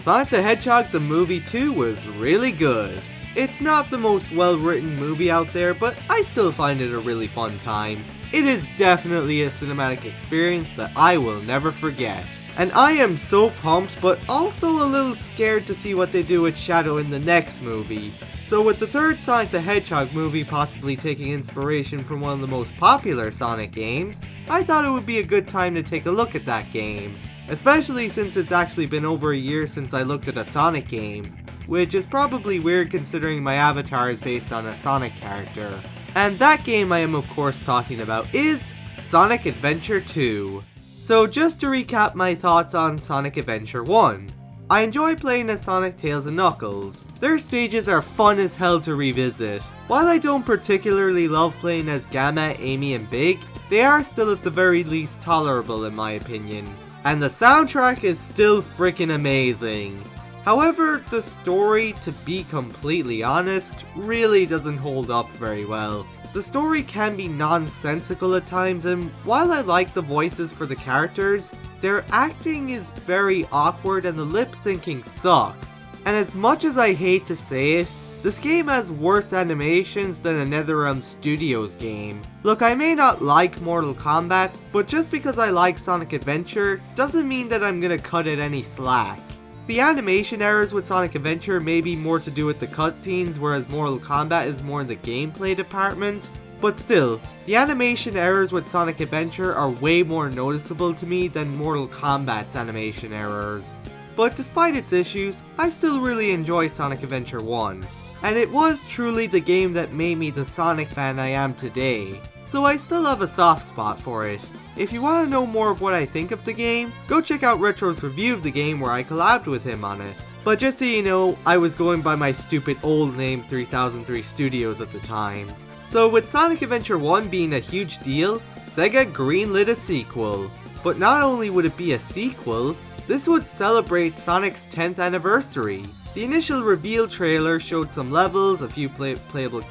Sonic the Hedgehog the movie 2 was really good. It's not the most well-written movie out there, but I still find it a really fun time. It is definitely a cinematic experience that I will never forget. And I am so pumped, but also a little scared to see what they do with Shadow in the next movie. So with the third Sonic the Hedgehog movie possibly taking inspiration from one of the most popular Sonic games, I thought it would be a good time to take a look at that game. Especially since it's actually been over a year since I looked at a Sonic game, which is probably weird considering my avatar is based on a Sonic character. And that game I am of course talking about is Sonic Adventure 2. So just to recap my thoughts on Sonic Adventure 1. I enjoy playing as Sonic, Tails, and Knuckles. Their stages are fun as hell to revisit. While I don't particularly love playing as Gamma, Amy, and Big, they are still at the very least tolerable in my opinion. And the soundtrack is still freaking amazing. However, the story, to be completely honest, really doesn't hold up very well. The story can be nonsensical at times, and while I like the voices for the characters, their acting is very awkward and the lip syncing sucks. And as much as I hate to say it, this game has worse animations than a NetherRealm Studios game. Look, I may not like Mortal Kombat, but just because I like Sonic Adventure doesn't mean that I'm gonna cut it any slack. The animation errors with Sonic Adventure may be more to do with the cutscenes, whereas Mortal Kombat is more in the gameplay department. But still, the animation errors with Sonic Adventure are way more noticeable to me than Mortal Kombat's animation errors. But despite its issues, I still really enjoy Sonic Adventure 1. And it was truly the game that made me the Sonic fan I am today. So I still have a soft spot for it. If you want to know more of what I think of the game, go check out Retro's review of the game where I collabed with him on it. But just so you know, I was going by my stupid old name 3003 Studios at the time. So with Sonic Adventure 1 being a huge deal, Sega greenlit a sequel. But not only would it be a sequel, this would celebrate Sonic's 10th anniversary. The initial reveal trailer showed some levels, a few playable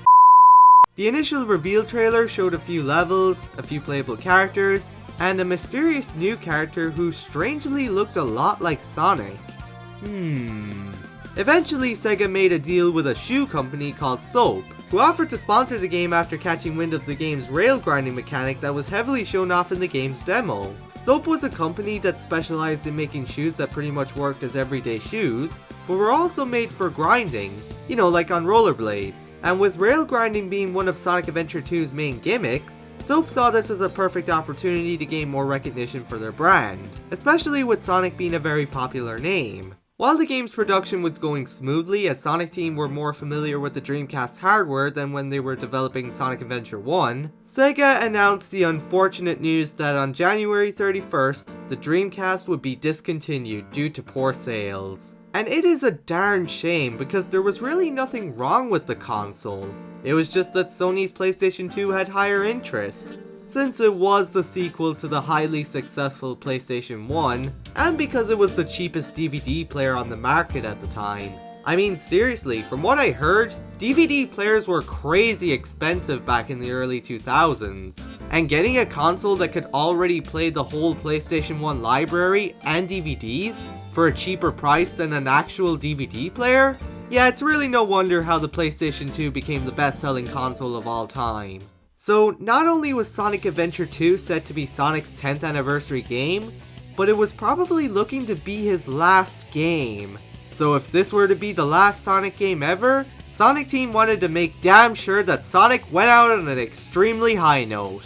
characters, and a mysterious new character who strangely looked a lot like Sonic. Eventually, Sega made a deal with a shoe company called Soap, who offered to sponsor the game after catching wind of the game's rail grinding mechanic that was heavily shown off in the game's demo. Soap was a company that specialized in making shoes that pretty much worked as everyday shoes, but were also made for grinding, you know, like on rollerblades. And with rail grinding being one of Sonic Adventure 2's main gimmicks, Soap saw this as a perfect opportunity to gain more recognition for their brand, especially with Sonic being a very popular name. While the game's production was going smoothly as Sonic Team were more familiar with the Dreamcast hardware than when they were developing Sonic Adventure 1, Sega announced the unfortunate news that on January 31st, the Dreamcast would be discontinued due to poor sales. And it is a darn shame because there was really nothing wrong with the console. It was just that Sony's PlayStation 2 had higher interest, since it was the sequel to the highly successful PlayStation 1, and because it was the cheapest DVD player on the market at the time. I mean seriously, from what I heard, DVD players were crazy expensive back in the early 2000s, and getting a console that could already play the whole PlayStation 1 library and DVDs for a cheaper price than an actual DVD player? Yeah, it's really no wonder how the PlayStation 2 became the best-selling console of all time. So not only was Sonic Adventure 2 set to be Sonic's 10th anniversary game, but it was probably looking to be his last game. So if this were to be the last Sonic game ever, Sonic Team wanted to make damn sure that Sonic went out on an extremely high note.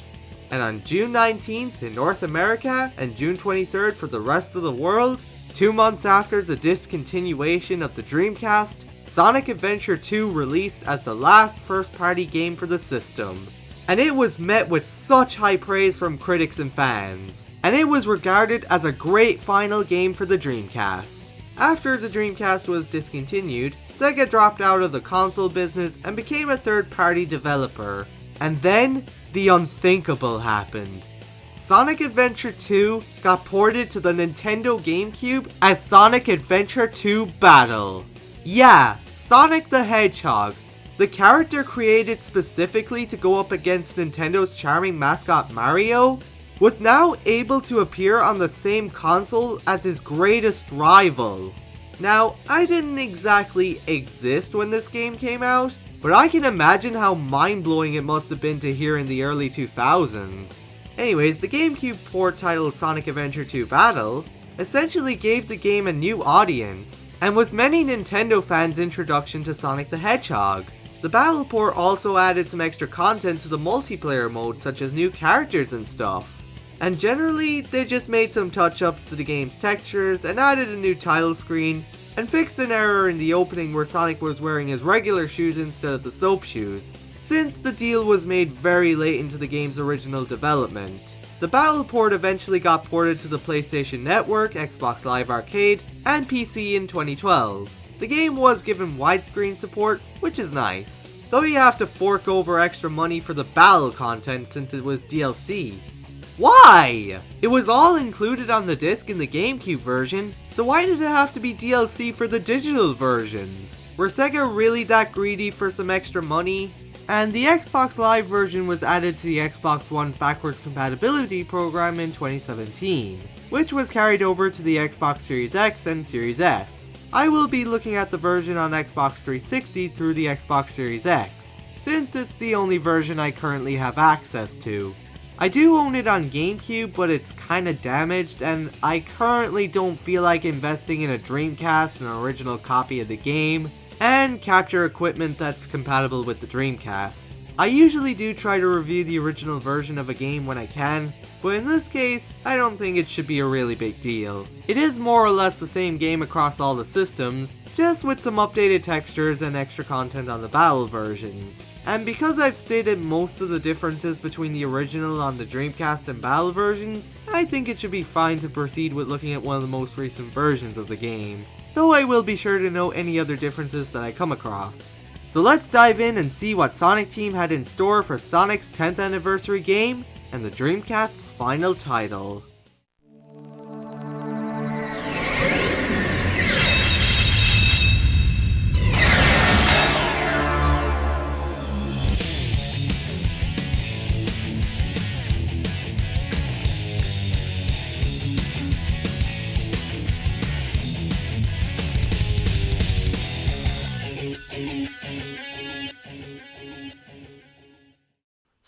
And on June 19th in North America and June 23rd for the rest of the world, 2 months after the discontinuation of the Dreamcast, Sonic Adventure 2 released as the last first-party game for the system. And it was met with such high praise from critics and fans. And it was regarded as a great final game for the Dreamcast. After the Dreamcast was discontinued, Sega dropped out of the console business and became a third-party developer. And then, the unthinkable happened. Sonic Adventure 2 got ported to the Nintendo GameCube as Sonic Adventure 2 Battle. Yeah, Sonic the Hedgehog, the character created specifically to go up against Nintendo's charming mascot Mario, was now able to appear on the same console as his greatest rival. Now, I didn't exactly exist when this game came out, but I can imagine how mind-blowing it must have been to hear in the early 2000s. Anyways, the GameCube port titled Sonic Adventure 2 Battle essentially gave the game a new audience, and was many Nintendo fans' introduction to Sonic the Hedgehog. The Battle port also added some extra content to the multiplayer mode, such as new characters and stuff. And generally, they just made some touch-ups to the game's textures and added a new title screen, and fixed an error in the opening where Sonic was wearing his regular shoes instead of the soap shoes, since the deal was made very late into the game's original development. The Battle port eventually got ported to the PlayStation Network, Xbox Live Arcade, and PC in 2012. The game was given widescreen support, which is nice, though you have to fork over extra money for the battle content since it was DLC. Why? It was all included on the disc in the GameCube version, so why did it have to be DLC for the digital versions? Were Sega really that greedy for some extra money? And the Xbox Live version was added to the Xbox One's backwards compatibility program in 2017, which was carried over to the Xbox Series X and Series S. I will be looking at the version on Xbox 360 through the Xbox Series X, since it's the only version I currently have access to. I do own it on GameCube, but it's kinda damaged, and I currently don't feel like investing in a Dreamcast, an original copy of the game, and capture equipment that's compatible with the Dreamcast. I usually do try to review the original version of a game when I can, but in this case, I don't think it should be a really big deal. It is more or less the same game across all the systems, just with some updated textures and extra content on the battle versions. And because I've stated most of the differences between the original on the Dreamcast and battle versions, I think it should be fine to proceed with looking at one of the most recent versions of the game, though I will be sure to note any other differences that I come across. So let's dive in and see what Sonic Team had in store for Sonic's 10th anniversary game, and the Dreamcast's final title.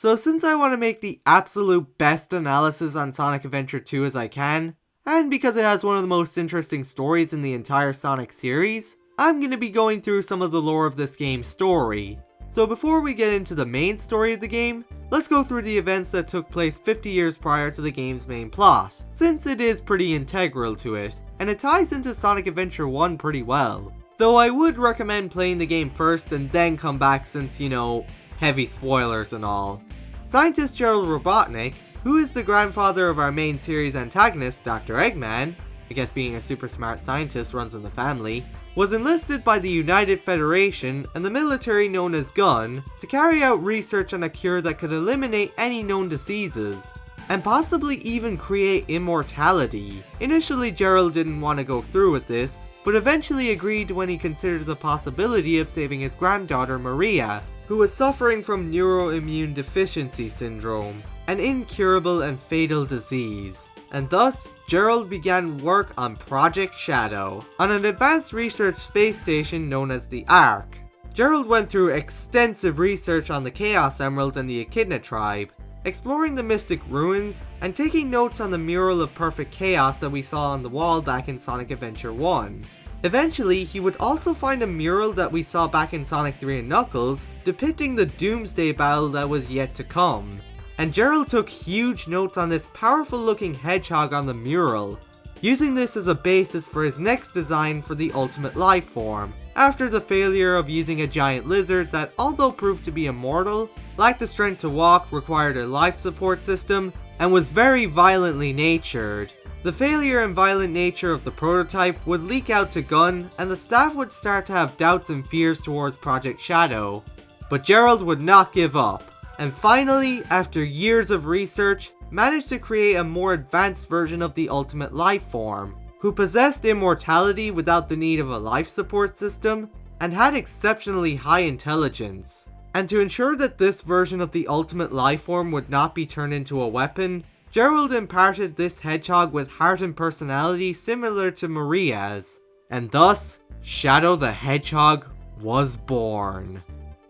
So since I want to make the absolute best analysis on Sonic Adventure 2 as I can, and because it has one of the most interesting stories in the entire Sonic series, I'm going to be going through some of the lore of this game's story. So before we get into the main story of the game, let's go through the events that took place 50 years prior to the game's main plot, since it is pretty integral to it, and it ties into Sonic Adventure 1 pretty well. Though I would recommend playing the game first and then come back since, you know, heavy spoilers and all. Scientist Gerald Robotnik, who is the grandfather of our main series antagonist, Dr. Eggman, I guess being a super smart scientist runs in the family, was enlisted by the United Federation and the military known as GUN to carry out research on a cure that could eliminate any known diseases, and possibly even create immortality. Initially, Gerald didn't want to go through with this, but eventually agreed when he considered the possibility of saving his granddaughter Maria, who was suffering from neuroimmune deficiency syndrome, an incurable and fatal disease. And thus, Gerald began work on Project Shadow, on an advanced research space station known as the Ark. Gerald went through extensive research on the Chaos Emeralds and the Echidna tribe, exploring the Mystic Ruins, and taking notes on the mural of perfect chaos that we saw on the wall back in Sonic Adventure 1. Eventually, he would also find a mural that we saw back in Sonic 3 and Knuckles, depicting the Doomsday battle that was yet to come. And Gerald took huge notes on this powerful looking hedgehog on the mural, using this as a basis for his next design for the Ultimate Life Form, after the failure of using a giant lizard that, although proved to be immortal, lacked the strength to walk, required a life support system, and was very violently natured. The failure and violent nature of the prototype would leak out to GUN, and the staff would start to have doubts and fears towards Project Shadow. But Gerald would not give up, and finally, after years of research, managed to create a more advanced version of the Ultimate Life Form, who possessed immortality without the need of a life support system, and had exceptionally high intelligence. And to ensure that this version of the Ultimate Life Form would not be turned into a weapon, Gerald imparted this hedgehog with heart and personality similar to Maria's. And thus, Shadow the Hedgehog was born.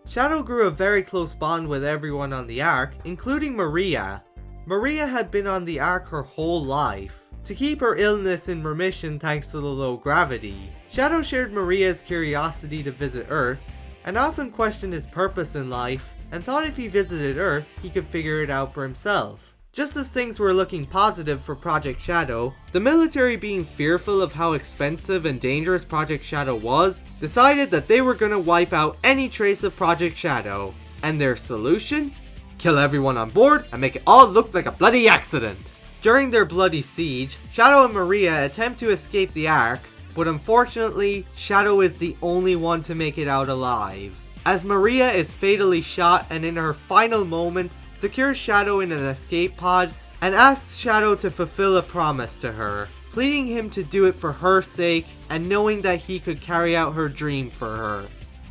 Shadow grew a very close bond with everyone on the Ark, including Maria. Maria had been on the Ark her whole life, to keep her illness in remission thanks to the low gravity. Shadow shared Maria's curiosity to visit Earth, and often questioned his purpose in life, and thought if he visited Earth, he could figure it out for himself. Just as things were looking positive for Project Shadow, the military, being fearful of how expensive and dangerous Project Shadow was, decided that they were gonna wipe out any trace of Project Shadow. And their solution? Kill everyone on board and make it all look like a bloody accident. During their bloody siege, Shadow and Maria attempt to escape the Ark, but unfortunately, Shadow is the only one to make it out alive, as Maria is fatally shot and in her final moments, secures Shadow in an escape pod and asks Shadow to fulfill a promise to her, pleading him to do it for her sake and knowing that he could carry out her dream for her.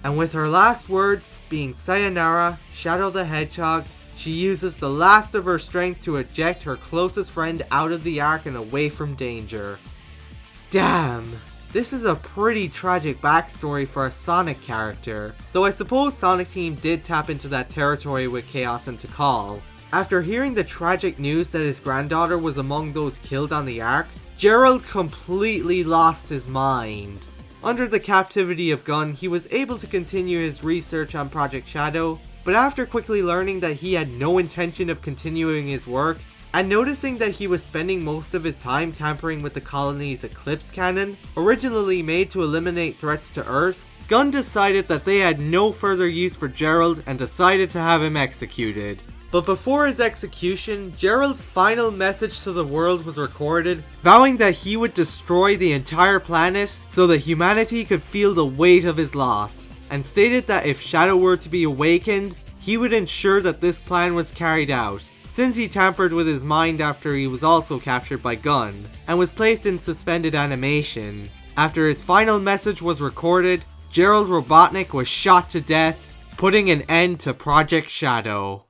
And with her last words being sayonara, Shadow the Hedgehog, she uses the last of her strength to eject her closest friend out of the Ark and away from danger. Damn! This is a pretty tragic backstory for a Sonic character, though I suppose Sonic Team did tap into that territory with Chaos and Tikal. After hearing the tragic news that his granddaughter was among those killed on the Ark, Gerald completely lost his mind. Under the captivity of Gun, he was able to continue his research on Project Shadow, but after quickly learning that he had no intention of continuing his work, and noticing that he was spending most of his time tampering with the colony's Eclipse cannon, originally made to eliminate threats to Earth, Gun decided that they had no further use for Gerald and decided to have him executed. But before his execution, Gerald's final message to the world was recorded, vowing that he would destroy the entire planet so that humanity could feel the weight of his loss, and stated that if Shadow were to be awakened, he would ensure that this plan was carried out, since he tampered with his mind after he was also captured by Gun, and was placed in suspended animation. After his final message was recorded, Gerald Robotnik was shot to death, putting an end to Project Shadow.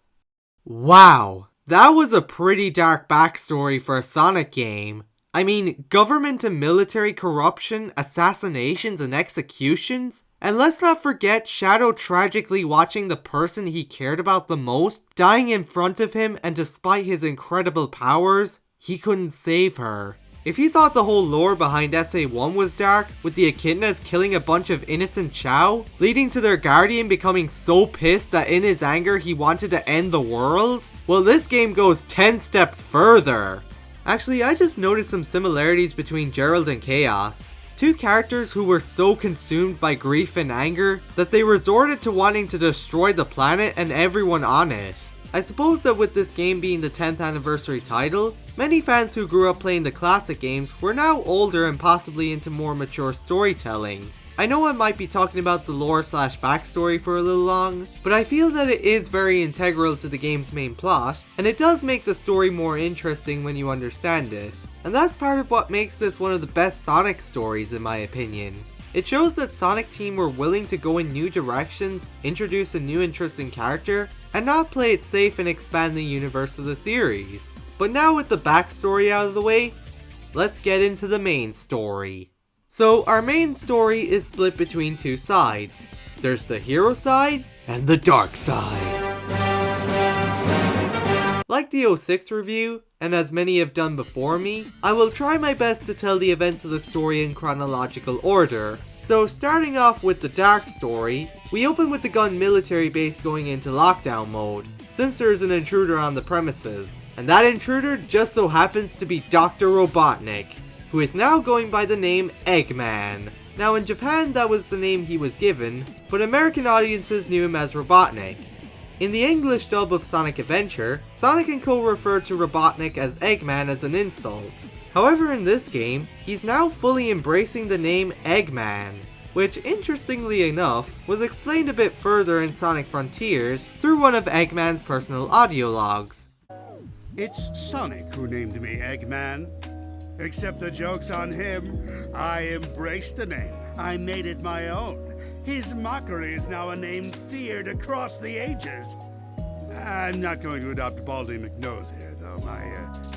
Wow, that was a pretty dark backstory for a Sonic game. I mean, government and military corruption, assassinations and executions? And let's not forget Shadow tragically watching the person he cared about the most dying in front of him, and despite his incredible powers, he couldn't save her. If you thought the whole lore behind SA1 was dark, with the Echidnas killing a bunch of innocent Chao, leading to their guardian becoming so pissed that in his anger he wanted to end the world, well, this game goes 10 steps further. Actually, I just noticed some similarities between Gerald and Chaos. Two characters who were so consumed by grief and anger that they resorted to wanting to destroy the planet and everyone on it. I suppose that with this game being the 10th anniversary title, many fans who grew up playing the classic games were now older and possibly into more mature storytelling. I know I might be talking about the lore / backstory for a little long, but I feel that it is very integral to the game's main plot, and it does make the story more interesting when you understand it. And that's part of what makes this one of the best Sonic stories in my opinion. It shows that Sonic Team were willing to go in new directions, introduce a new interesting character, and not play it safe and expand the universe of the series. But now with the backstory out of the way, let's get into the main story. So our main story is split between two sides. There's the hero side and the dark side. Like the 06 review, and as many have done before me, I will try my best to tell the events of the story in chronological order. So starting off with the dark story, we open with the Gun military base going into lockdown mode, since there is an intruder on the premises. And that intruder just so happens to be Dr. Robotnik, who is now going by the name Eggman. Now in Japan that was the name he was given, but American audiences knew him as Robotnik. In the English dub of Sonic Adventure, Sonic & Co referred to Robotnik as Eggman as an insult. However in this game, he's now fully embracing the name Eggman, which interestingly enough, was explained a bit further in Sonic Frontiers through one of Eggman's personal audio logs. It's Sonic who named me Eggman. Except the joke's on him. I embraced the name. I made it my own. His mockery is now a name feared across the ages. I'm not going to adopt Baldy McNose here, though. My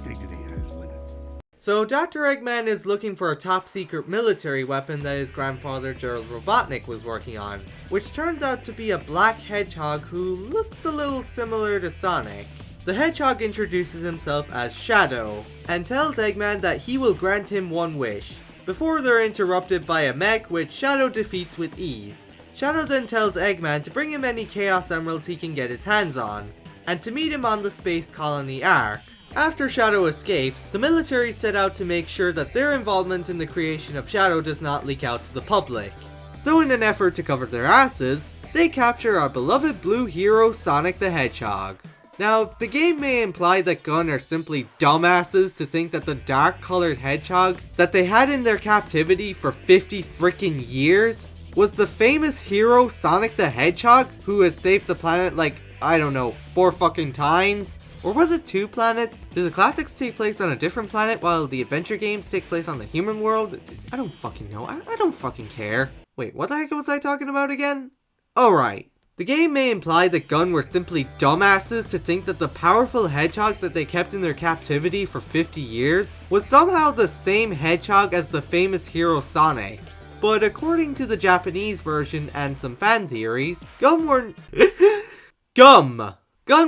dignity has limits. So Dr. Eggman is looking for a top secret military weapon that his grandfather Gerald Robotnik was working on, which turns out to be a black hedgehog who looks a little similar to Sonic. The hedgehog introduces himself as Shadow, and tells Eggman that he will grant him one wish, before they're interrupted by a mech which Shadow defeats with ease. Shadow then tells Eggman to bring him any Chaos Emeralds he can get his hands on, and to meet him on the space colony Ark. After Shadow escapes, the military set out to make sure that their involvement in the creation of Shadow does not leak out to the public. So in an effort to cover their asses, they capture our beloved blue hero Sonic the Hedgehog. Now, the game may imply that Gun are simply dumbasses to think that the dark colored hedgehog that they had in their captivity for 50 freaking years was the famous hero Sonic the Hedgehog who has saved the planet like, I don't know, 4 fucking times? Or was it 2 planets? Do the classics take place on a different planet while the adventure games take place on the human world? I don't fucking know. I don't fucking care. Wait, what the heck was I talking about again? Oh right. The game may imply that Gun were simply dumbasses to think that the powerful hedgehog that they kept in their captivity for 50 years was somehow the same hedgehog as the famous hero Sonic. But according to the Japanese version and some fan theories, Gun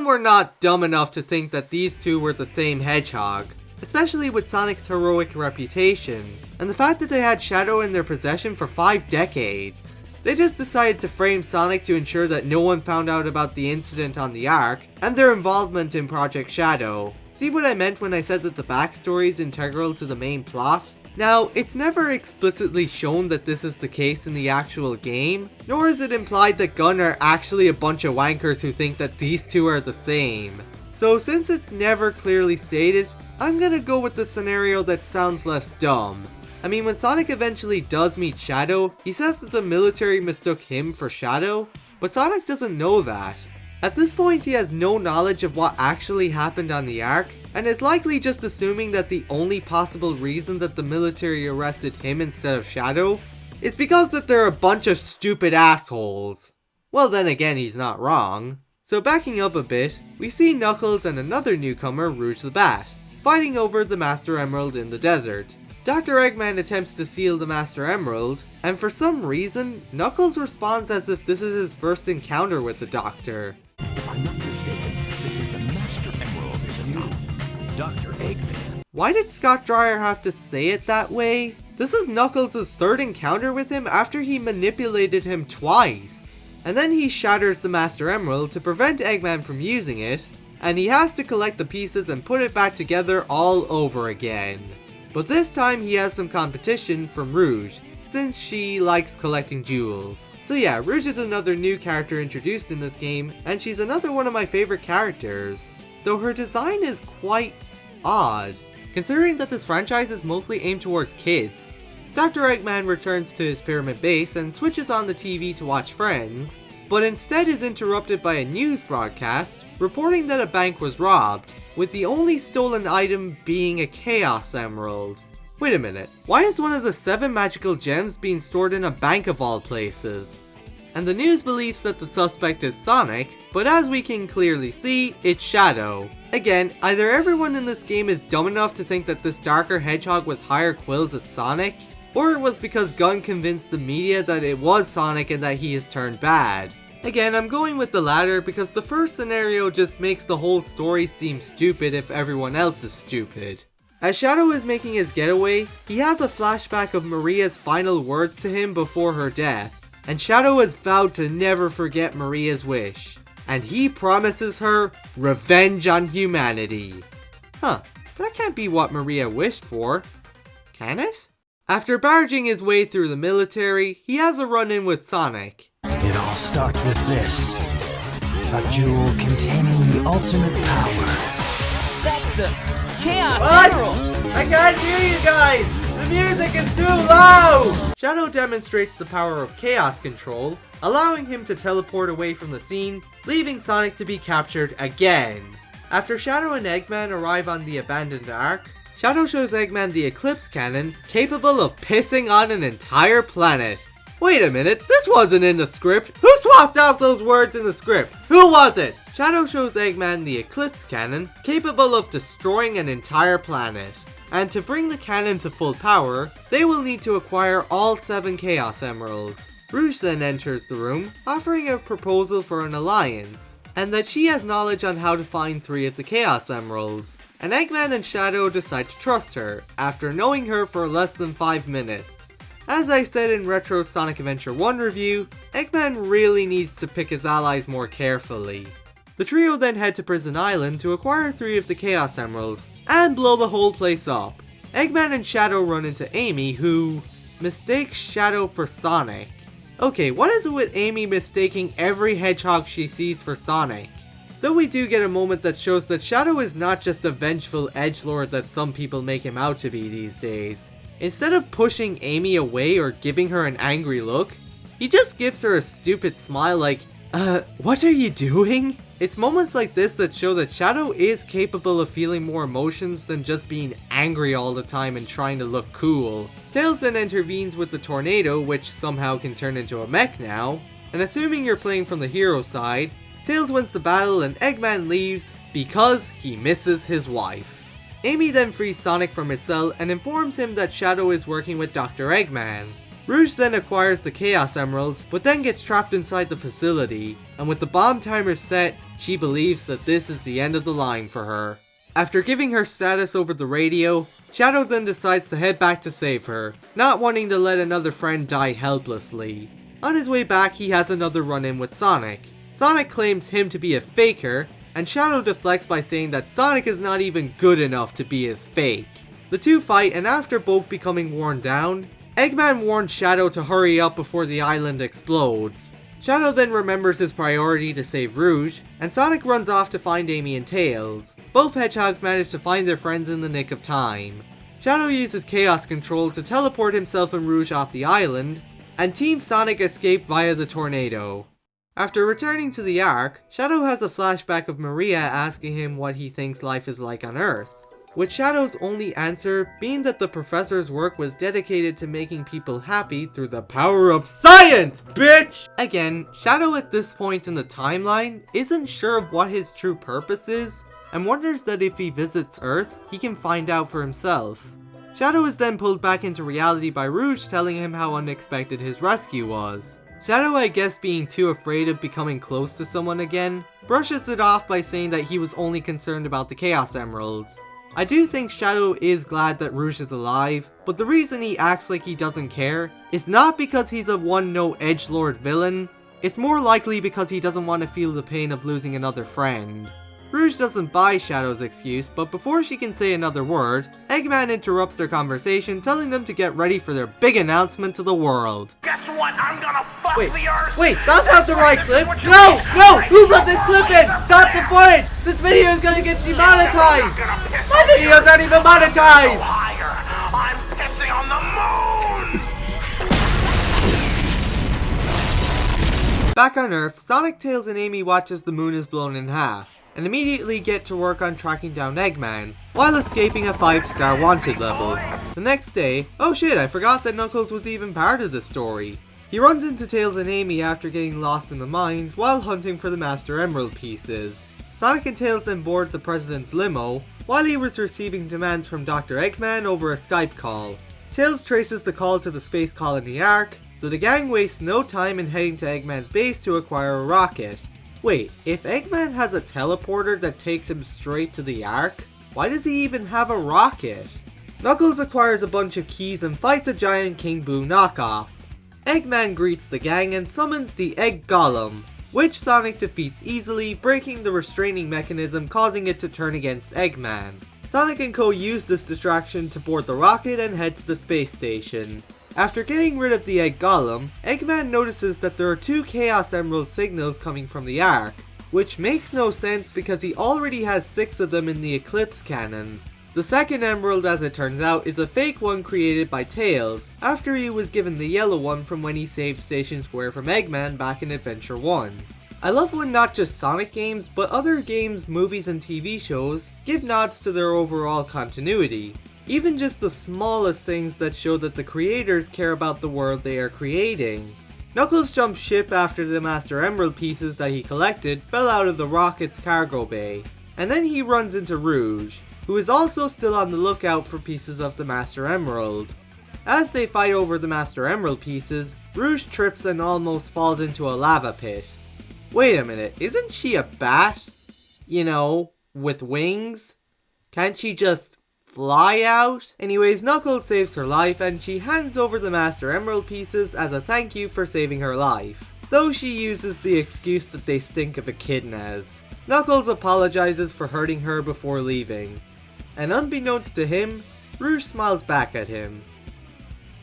were not dumb enough to think that these two were the same hedgehog, especially with Sonic's heroic reputation, and the fact that they had Shadow in their possession for 5 decades. They just decided to frame Sonic to ensure that no one found out about the incident on the Ark, and their involvement in Project Shadow. See what I meant when I said that the backstory is integral to the main plot? Now, it's never explicitly shown that this is the case in the actual game, nor is it implied that Gun are actually a bunch of wankers who think that these two are the same. So since it's never clearly stated, I'm gonna go with the scenario that sounds less dumb. I mean, when Sonic eventually does meet Shadow, he says that the military mistook him for Shadow, but Sonic doesn't know that. At this point, he has no knowledge of what actually happened on the Ark, and is likely just assuming that the only possible reason that the military arrested him instead of Shadow is because that they're a bunch of stupid assholes. Well, then again, he's not wrong. So backing up a bit, we see Knuckles and another newcomer, Rouge the Bat, fighting over the Master Emerald in the desert. Dr. Eggman attempts to steal the Master Emerald, and for some reason, Knuckles responds as if this is his first encounter with the Doctor. If I'm not mistaken, this is the Master Emerald, is it not? Dr. Eggman. Why did Scott Dreyer have to say it that way? This is Knuckles' 3rd encounter with him after he manipulated him twice. And then he shatters the Master Emerald to prevent Eggman from using it, and he has to collect the pieces and put it back together all over again. But this time he has some competition from Rouge, since she likes collecting jewels. So yeah, Rouge is another new character introduced in this game, and she's another one of my favorite characters. Though her design is quite odd, considering that this franchise is mostly aimed towards kids. Dr. Eggman returns to his pyramid base and switches on the TV to watch Friends, but instead is interrupted by a news broadcast reporting that a bank was robbed, with the only stolen item being a Chaos Emerald. Wait a minute, why is one of the 7 magical gems being stored in a bank of all places? And the news believes that the suspect is Sonic, but as we can clearly see, it's Shadow. Again, either everyone in this game is dumb enough to think that this darker hedgehog with higher quills is Sonic, or it was because Gun convinced the media that it was Sonic and that he has turned bad. Again, I'm going with the latter because the first scenario just makes the whole story seem stupid if everyone else is stupid. As Shadow is making his getaway, he has a flashback of Maria's final words to him before her death, and Shadow has vowed to never forget Maria's wish, and he promises her revenge on humanity. Huh, that can't be what Maria wished for, can it? After barging his way through the military, he has a run-in with Sonic. It all starts with this. A jewel containing the ultimate power. That's the Chaos What? Emerald! I can't hear you guys! The music is too loud! Shadow demonstrates the power of Chaos Control, allowing him to teleport away from the scene, leaving Sonic to be captured again. After Shadow and Eggman arrive on the abandoned Ark, Shadow shows Eggman the Eclipse Cannon, capable of pissing on an entire planet. Wait a minute, this wasn't in the script. Who swapped out those words in the script? Who was it? Shadow shows Eggman the Eclipse Cannon, capable of destroying an entire planet. and to bring the cannon to full power, they will need to acquire all 7 Chaos Emeralds. Rouge then enters the room, offering a proposal for an alliance, and that she has knowledge on how to find 3 of the Chaos Emeralds. And Eggman and Shadow decide to trust her, after knowing her for less than 5 minutes. As I said in Retro Sonic Adventure 1 review, Eggman really needs to pick his allies more carefully. The trio then head to Prison Island to acquire 3 of the Chaos Emeralds, and blow the whole place up. Eggman and Shadow run into Amy, who mistakes Shadow for Sonic. Okay, what is it with Amy mistaking every hedgehog she sees for Sonic? Though we do get a moment that shows that Shadow is not just the vengeful edgelord that some people make him out to be these days. Instead of pushing Amy away or giving her an angry look, he just gives her a stupid smile like, what are you doing? It's moments like this that show that Shadow is capable of feeling more emotions than just being angry all the time and trying to look cool. Tails then intervenes with the tornado, which somehow can turn into a mech now, and assuming you're playing from the hero side, Tails wins the battle and Eggman leaves because he misses his wife. Amy then frees Sonic from his cell and informs him that Shadow is working with Dr. Eggman. Rouge then acquires the Chaos Emeralds, but then gets trapped inside the facility, and with the bomb timer set, she believes that this is the end of the line for her. After giving her status over the radio, Shadow then decides to head back to save her, not wanting to let another friend die helplessly. On his way back, he has another run-in with Sonic. Sonic claims him to be a faker, and Shadow deflects by saying that Sonic is not even good enough to be his fake. The two fight, and after both becoming worn down, Eggman warns Shadow to hurry up before the island explodes. Shadow then remembers his priority to save Rouge, and Sonic runs off to find Amy and Tails. Both hedgehogs manage to find their friends in the nick of time. Shadow uses Chaos Control to teleport himself and Rouge off the island, and Team Sonic escape via the tornado. After returning to the Ark, Shadow has a flashback of Maria asking him what he thinks life is like on Earth, with Shadow's only answer being that the professor's work was dedicated to making people happy through the power of science, bitch! Again, Shadow at this point in the timeline isn't sure of what his true purpose is, and wonders that if he visits Earth, he can find out for himself. Shadow is then pulled back into reality by Rouge telling him how unexpected his rescue was. Shadow, I guess being too afraid of becoming close to someone again, brushes it off by saying that he was only concerned about the Chaos Emeralds. I do think Shadow is glad that Rouge is alive, but the reason he acts like he doesn't care is not because he's a one-note edgelord villain, it's more likely because he doesn't want to feel the pain of losing another friend. Rouge doesn't buy Shadow's excuse, but before she can say another word, Eggman interrupts their conversation, telling them to get ready for their big announcement to the world. Guess what? I'm gonna fuck the earth! Wait, that's not the right clip! No! No! Who put this clip in? Stop the footage! This video is gonna get demonetized! My videos aren't even monetized! Higher! I'm pissing on the moon! Back on Earth, Sonic, Tails, and Amy watch as the moon is blown in half, and immediately get to work on tracking down Eggman, while escaping a 5-star wanted level. The next day, oh shit, I forgot that Knuckles was even part of the story. He runs into Tails and Amy after getting lost in the mines while hunting for the Master Emerald pieces. Sonic and Tails then board the President's limo, while he was receiving demands from Dr. Eggman over a Skype call. Tails traces the call to the space colony Ark, so the gang wastes no time in heading to Eggman's base to acquire a rocket. Wait, if Eggman has a teleporter that takes him straight to the Ark, why does he even have a rocket? Knuckles acquires a bunch of keys and fights a giant King Boo knockoff. Eggman greets the gang and summons the Egg Golem, which Sonic defeats easily, breaking the restraining mechanism causing it to turn against Eggman. Sonic and Co use this distraction to board the rocket and head to the space station. After getting rid of the Egg Golem, Eggman notices that there are 2 Chaos Emerald signals coming from the Ark, which makes no sense because he already has 6 of them in the Eclipse cannon. The second emerald, as it turns out, is a fake one created by Tails, after he was given the yellow one from when he saved Station Square from Eggman back in Adventure 1. I love when not just Sonic games, but other games, movies, and TV shows give nods to their overall continuity. Even just the smallest things that show that the creators care about the world they are creating. Knuckles jumps ship after the Master Emerald pieces that he collected fell out of the rocket's cargo bay, and then he runs into Rouge. who is also still on the lookout for pieces of the Master Emerald. As they fight over the Master Emerald pieces, Rouge trips and almost falls into a lava pit. Wait a minute, isn't she a bat? You know, with wings? Can't she just fly out? Anyways, Knuckles saves her life and she hands over the Master Emerald pieces as a thank you for saving her life, though she uses the excuse that they stink of echidnas. Knuckles apologizes for hurting her before leaving, and unbeknownst to him, Rouge smiles back at him.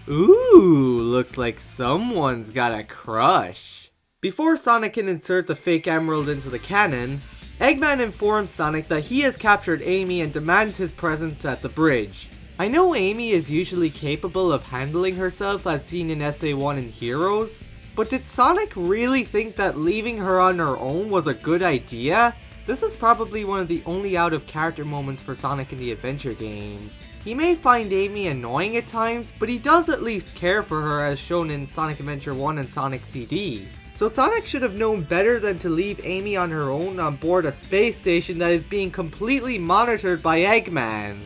Ooh, looks like someone's got a crush. Before Sonic can insert the fake emerald into the cannon, Eggman informs Sonic that he has captured Amy and demands his presence at the bridge. I know Amy is usually capable of handling herself as seen in SA1 and Heroes, but did Sonic really think that leaving her on her own was a good idea? This is probably one of the only out of character moments for Sonic in the adventure games. He may find Amy annoying at times, but he does at least care for her as shown in Sonic Adventure 1 and Sonic CD. So Sonic should have known better than to leave Amy on her own on board a space station that is being completely monitored by Eggman.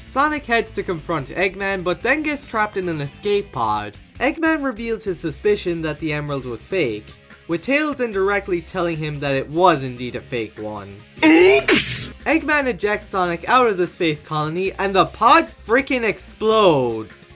Sonic heads to confront Eggman, but then gets trapped in an escape pod. Eggman reveals his suspicion that the emerald was fake, with Tails indirectly telling him that it was indeed a fake one. Oops! Eggman ejects Sonic out of the space colony and the pod freaking explodes.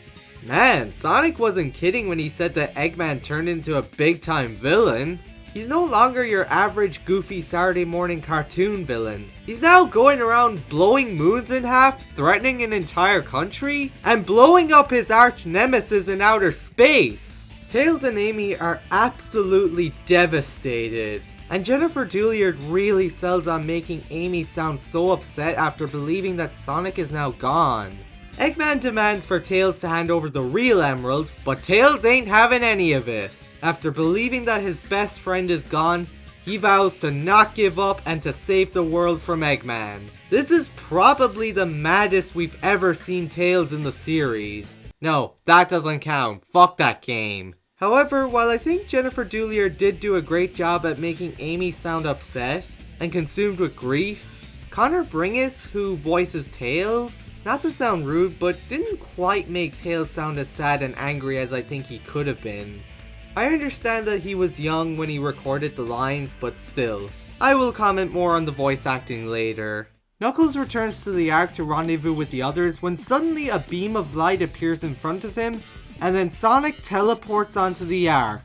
Man, Sonic wasn't kidding when he said that Eggman turned into a big time villain. He's no longer your average goofy Saturday morning cartoon villain. He's now going around blowing moons in half, threatening an entire country, and blowing up his arch nemesis in outer space. Tails and Amy are absolutely devastated, and Jennifer Doolittle really sells on making Amy sound so upset after believing that Sonic is now gone. Eggman demands for Tails to hand over the real emerald, but Tails ain't having any of it. After believing that his best friend is gone, he vows to not give up and to save the world from Eggman. This is probably the maddest we've ever seen Tails in the series. No, that doesn't count. Fuck that game. However, while I think Jennifer Doolittle did do a great job at making Amy sound upset and consumed with grief, Connor Bringus, who voices Tails, not to sound rude, but didn't quite make Tails sound as sad and angry as I think he could have been. I understand that he was young when he recorded the lines, but still. I will comment more on the voice acting later. Knuckles returns to the Ark to rendezvous with the others when suddenly a beam of light appears in front of him, and then Sonic teleports onto the Ark,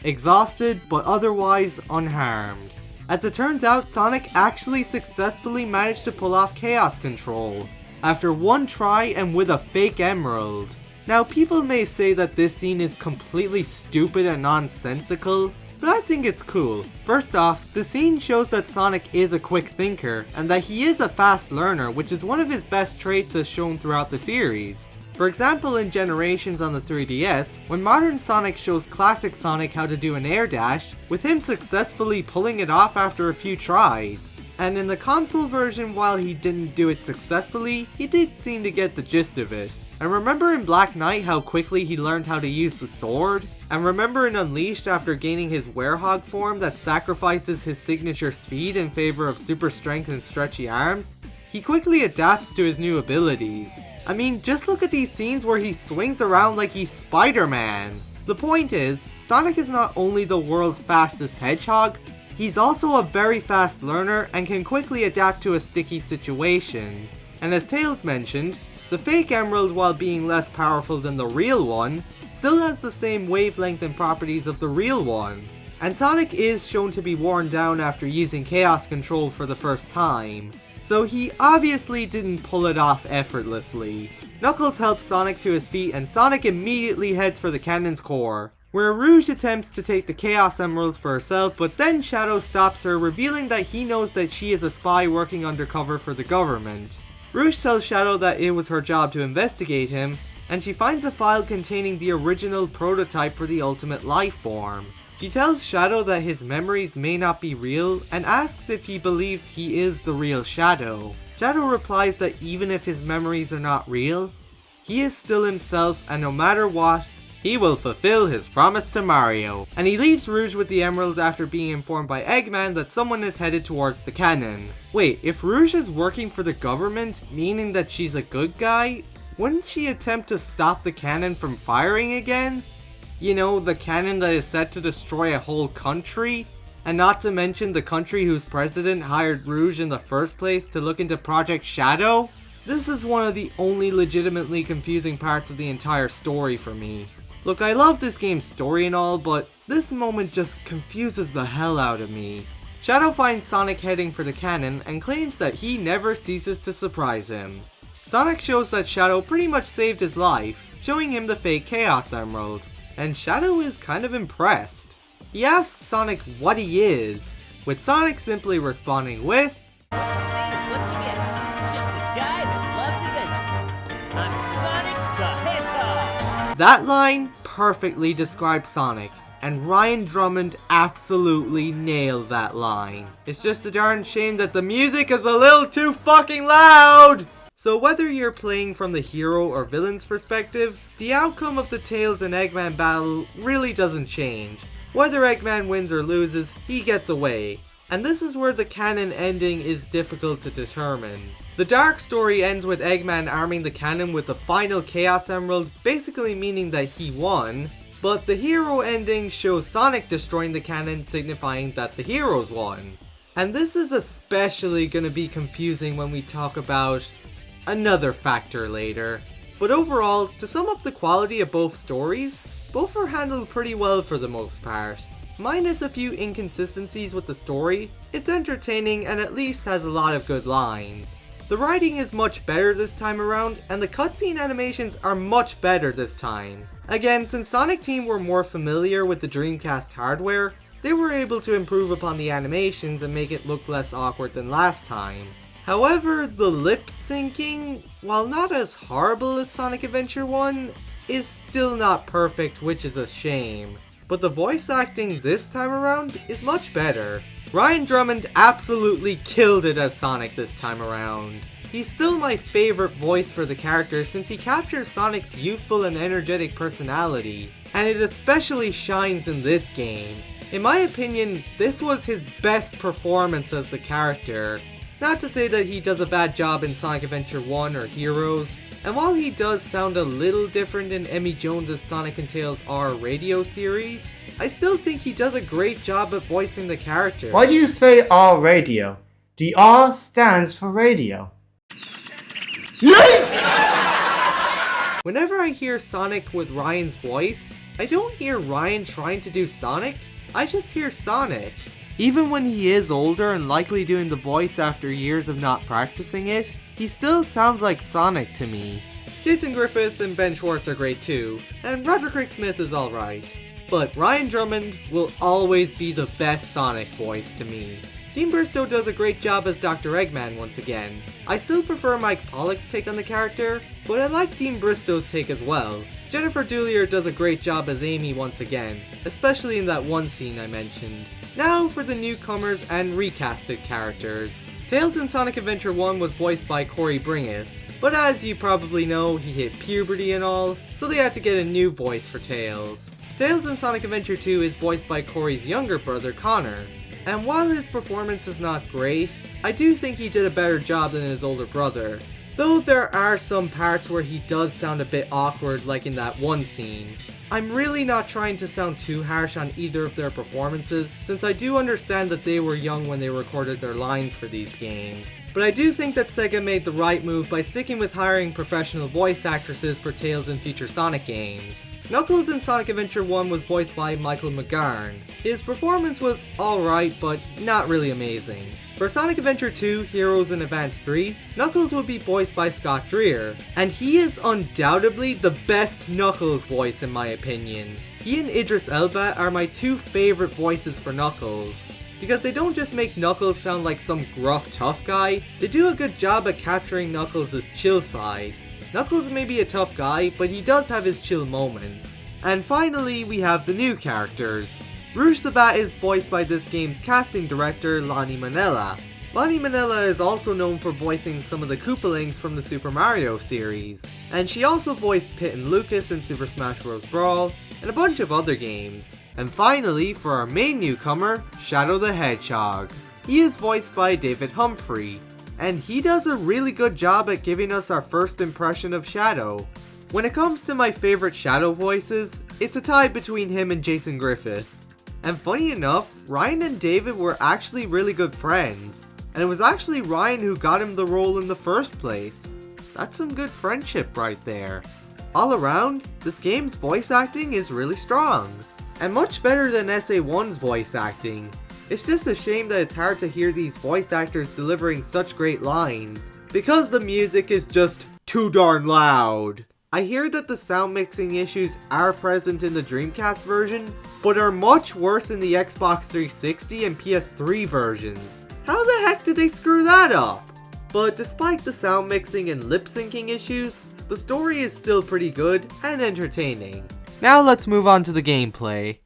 exhausted but otherwise unharmed. As it turns out, Sonic actually successfully managed to pull off Chaos Control, after one try and with a fake emerald. Now people may say that this scene is completely stupid and nonsensical, but I think it's cool. First off, the scene shows that Sonic is a quick thinker, and that he is a fast learner, which is one of his best traits as shown throughout the series. For example, in Generations on the 3DS, when modern Sonic shows classic Sonic how to do an air dash, with him successfully pulling it off after a few tries. And in the console version, while he didn't do it successfully, he did seem to get the gist of it. And remember in Black Knight how quickly he learned how to use the sword? And remember in Unleashed after gaining his werehog form that sacrifices his signature speed in favor of super strength and stretchy arms? He quickly adapts to his new abilities. I mean, just look at these scenes where he swings around like he's Spider-Man. The point is, Sonic is not only the world's fastest hedgehog, he's also a very fast learner and can quickly adapt to a sticky situation. And as Tails mentioned, the fake emerald, while being less powerful than the real one, still has the same wavelength and properties of the real one. And Sonic is shown to be worn down after using Chaos Control for the first time, so he obviously didn't pull it off effortlessly. Knuckles helps Sonic to his feet and Sonic immediately heads for the cannon's core, where Rouge attempts to take the Chaos Emeralds for herself, but then Shadow stops her, revealing that he knows that she is a spy working undercover for the government. Rouge tells Shadow that it was her job to investigate him, and she finds a file containing the original prototype for the ultimate life form. She tells Shadow that his memories may not be real, and asks if he believes he is the real Shadow. Shadow replies that even if his memories are not real, he is still himself, and no matter what, he will fulfill his promise to Mario. And he leaves Rouge with the emeralds after being informed by Eggman that someone is headed towards the cannon. Wait, if Rouge is working for the government, meaning that she's a good guy, wouldn't she attempt to stop the cannon from firing again? You know, the cannon that is set to destroy a whole country? And not to mention the country whose president hired Rouge in the first place to look into Project Shadow? This is one of the only legitimately confusing parts of the entire story for me. Look, I love this game's story and all, but this moment just confuses the hell out of me. Shadow finds Sonic heading for the cannon and claims that he never ceases to surprise him. Sonic shows that Shadow pretty much saved his life, showing him the fake Chaos Emerald, and Shadow is kind of impressed. He asks Sonic what he is, with Sonic simply responding with, What you see is what you get. Just a guy that loves adventure. I'm Sonic the Hedgehog. That line perfectly describes Sonic, and Ryan Drummond absolutely nailed that line. It's just a darn shame that the music is a little too fucking loud! So whether you're playing from the hero or villain's perspective, the outcome of the Tails and Eggman battle really doesn't change. Whether Eggman wins or loses, he gets away. And this is where the canon ending is difficult to determine. The dark story ends with Eggman arming the cannon with the final Chaos Emerald, basically meaning that he won. But the hero ending shows Sonic destroying the cannon, signifying that the heroes won. And this is especially gonna be confusing when we talk about another factor later. But overall, to sum up the quality of both stories, both are handled pretty well for the most part. Minus a few inconsistencies with the story, it's entertaining and at least has a lot of good lines. The writing is much better this time around, and the cutscene animations are much better this time. Again, since Sonic Team were more familiar with the Dreamcast hardware, they were able to improve upon the animations and make it look less awkward than last time. However, the lip syncing, while not as horrible as Sonic Adventure 1, is still not perfect, which is a shame. But the voice acting this time around is much better. Ryan Drummond absolutely killed it as Sonic this time around. He's still my favorite voice for the character since he captures Sonic's youthful and energetic personality, and it especially shines in this game. In my opinion, this was his best performance as the character. Not to say that he does a bad job in Sonic Adventure 1 or Heroes, and while he does sound a little different in Emmy Jones' Sonic and Tails R radio series, I still think he does a great job at voicing the character. Why do you say R radio? The R stands for radio. Whenever I hear Sonic with Ryan's voice, I don't hear Ryan trying to do Sonic, I just hear Sonic. Even when he is older and likely doing the voice after years of not practicing it, he still sounds like Sonic to me. Jason Griffith and Ben Schwartz are great too, and Roger Craig Smith is alright. But Ryan Drummond will always be the best Sonic voice to me. Dean Bristow does a great job as Dr. Eggman once again. I still prefer Mike Pollock's take on the character, but I like Dean Bristow's take as well. Jennifer Doolittle does a great job as Amy once again, especially in that one scene I mentioned. Now for the newcomers and recasted characters. Tails in Sonic Adventure 1 was voiced by Corey Bringas, but as you probably know, he hit puberty and all, so they had to get a new voice for Tails. Tails in Sonic Adventure 2 is voiced by Corey's younger brother Connor, and while his performance is not great, I do think he did a better job than his older brother. Though there are some parts where he does sound a bit awkward, like in that one scene. I'm really not trying to sound too harsh on either of their performances, since I do understand that they were young when they recorded their lines for these games. But I do think that Sega made the right move by sticking with hiring professional voice actresses for Tails in future Sonic games. Knuckles in Sonic Adventure 1 was voiced by Michael McGarn. His performance was alright, but not really amazing. For Sonic Adventure 2, Heroes and Advance 3, Knuckles would be voiced by Scott Dreer, and he is undoubtedly the best Knuckles voice in my opinion. He and Idris Elba are my two favorite voices for Knuckles, because they don't just make Knuckles sound like some gruff tough guy, they do a good job at capturing Knuckles' chill side. Knuckles may be a tough guy, but he does have his chill moments. And finally, we have the new characters. Rouge the Bat is voiced by this game's casting director, Lonnie Manella. Lani Minella is also known for voicing some of the Koopalings from the Super Mario series, and she also voiced Pit and Lucas in Super Smash Bros. Brawl, and a bunch of other games. And finally, for our main newcomer, Shadow the Hedgehog. He is voiced by David Humphrey, and he does a really good job at giving us our first impression of Shadow. When it comes to my favorite Shadow voices, it's a tie between him and Jason Griffith. And funny enough, Ryan and David were actually really good friends, and it was actually Ryan who got him the role in the first place. That's some good friendship right there. All around, this game's voice acting is really strong, and much better than SA1's voice acting. It's just a shame that it's hard to hear these voice actors delivering such great lines, because the music is just too darn loud. I hear that the sound mixing issues are present in the Dreamcast version, but are much worse in the Xbox 360 and PS3 versions. How the heck did they screw that up? But despite the sound mixing and lip syncing issues, the story is still pretty good and entertaining. Now let's move on to the gameplay.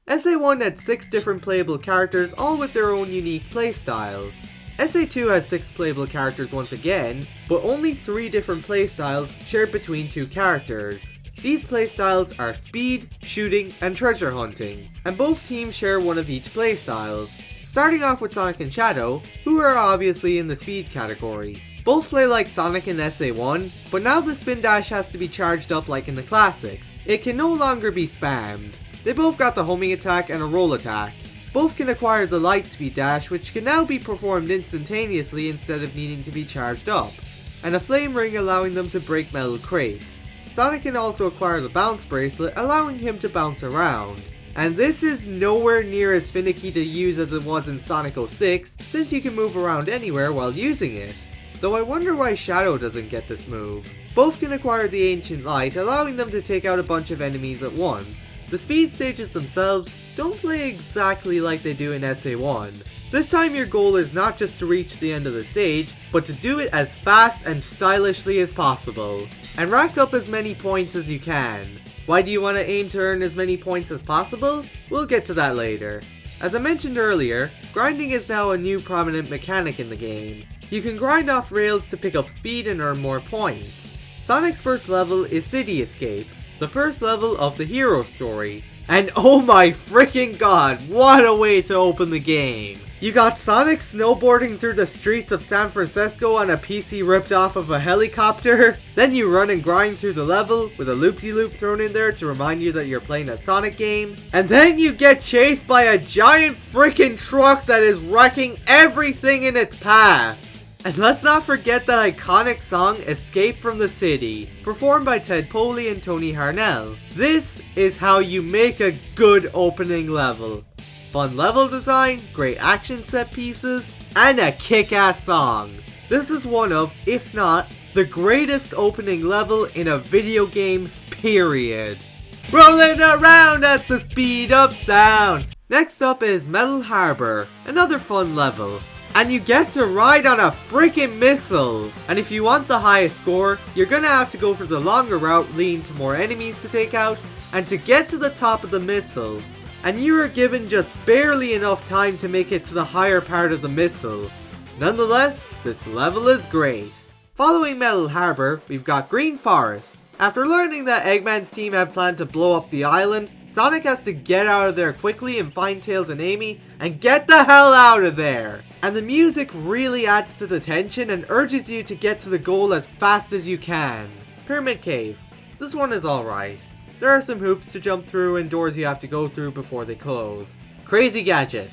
SA1 had 6 different playable characters, all with their own unique playstyles. SA2 has 6 playable characters once again, but only 3 different playstyles shared between 2 characters. These playstyles are speed, shooting, and treasure hunting, and both teams share one of each playstyles. Starting off with Sonic and Shadow, who are obviously in the speed category. Both play like Sonic and SA1, but now the spin dash has to be charged up like in the classics. It can no longer be spammed. They both got the homing attack and a roll attack. Both can acquire the light speed dash, which can now be performed instantaneously instead of needing to be charged up, and a flame ring allowing them to break metal crates. Sonic can also acquire the bounce bracelet, allowing him to bounce around. And this is nowhere near as finicky to use as it was in Sonic 06, since you can move around anywhere while using it. Though I wonder why Shadow doesn't get this move. Both can acquire the Ancient Light, allowing them to take out a bunch of enemies at once. The speed stages themselves don't play exactly like they do in SA1. This time your goal is not just to reach the end of the stage, but to do it as fast and stylishly as possible, and rack up as many points as you can. Why do you want to aim to earn as many points as possible? We'll get to that later. As I mentioned earlier, grinding is now a new prominent mechanic in the game. You can grind off rails to pick up speed and earn more points. Sonic's first level is City Escape, the first level of the hero story. And oh my freaking god, what a way to open the game! You got Sonic snowboarding through the streets of San Francisco on a PC ripped off of a helicopter. Then you run and grind through the level with a loop-de-loop thrown in there to remind you that you're playing a Sonic game. And then you get chased by a giant freaking truck that is wrecking everything in its path. And let's not forget that iconic song Escape from the City, performed by Ted Poley and Tony Harnell. This is how you make a good opening level. Fun level design, great action set pieces, and a kick-ass song. This is one of, if not, the greatest opening level in a video game, period. Rolling around at the speed of sound. Next up is Metal Harbor, another fun level. And you get to ride on a freaking missile! And if you want the highest score, you're gonna have to go for the longer route, leading to more enemies to take out, and to get to the top of the missile. And you are given just barely enough time to make it to the higher part of the missile. Nonetheless, this level is great. Following Metal Harbor, we've got Green Forest. After learning that Eggman's team have planned to blow up the island, Sonic has to get out of there quickly and find Tails and Amy, and get the hell out of there! And the music really adds to the tension and urges you to get to the goal as fast as you can. Pyramid Cave. This one is alright. There are some hoops to jump through and doors you have to go through before they close. Crazy Gadget.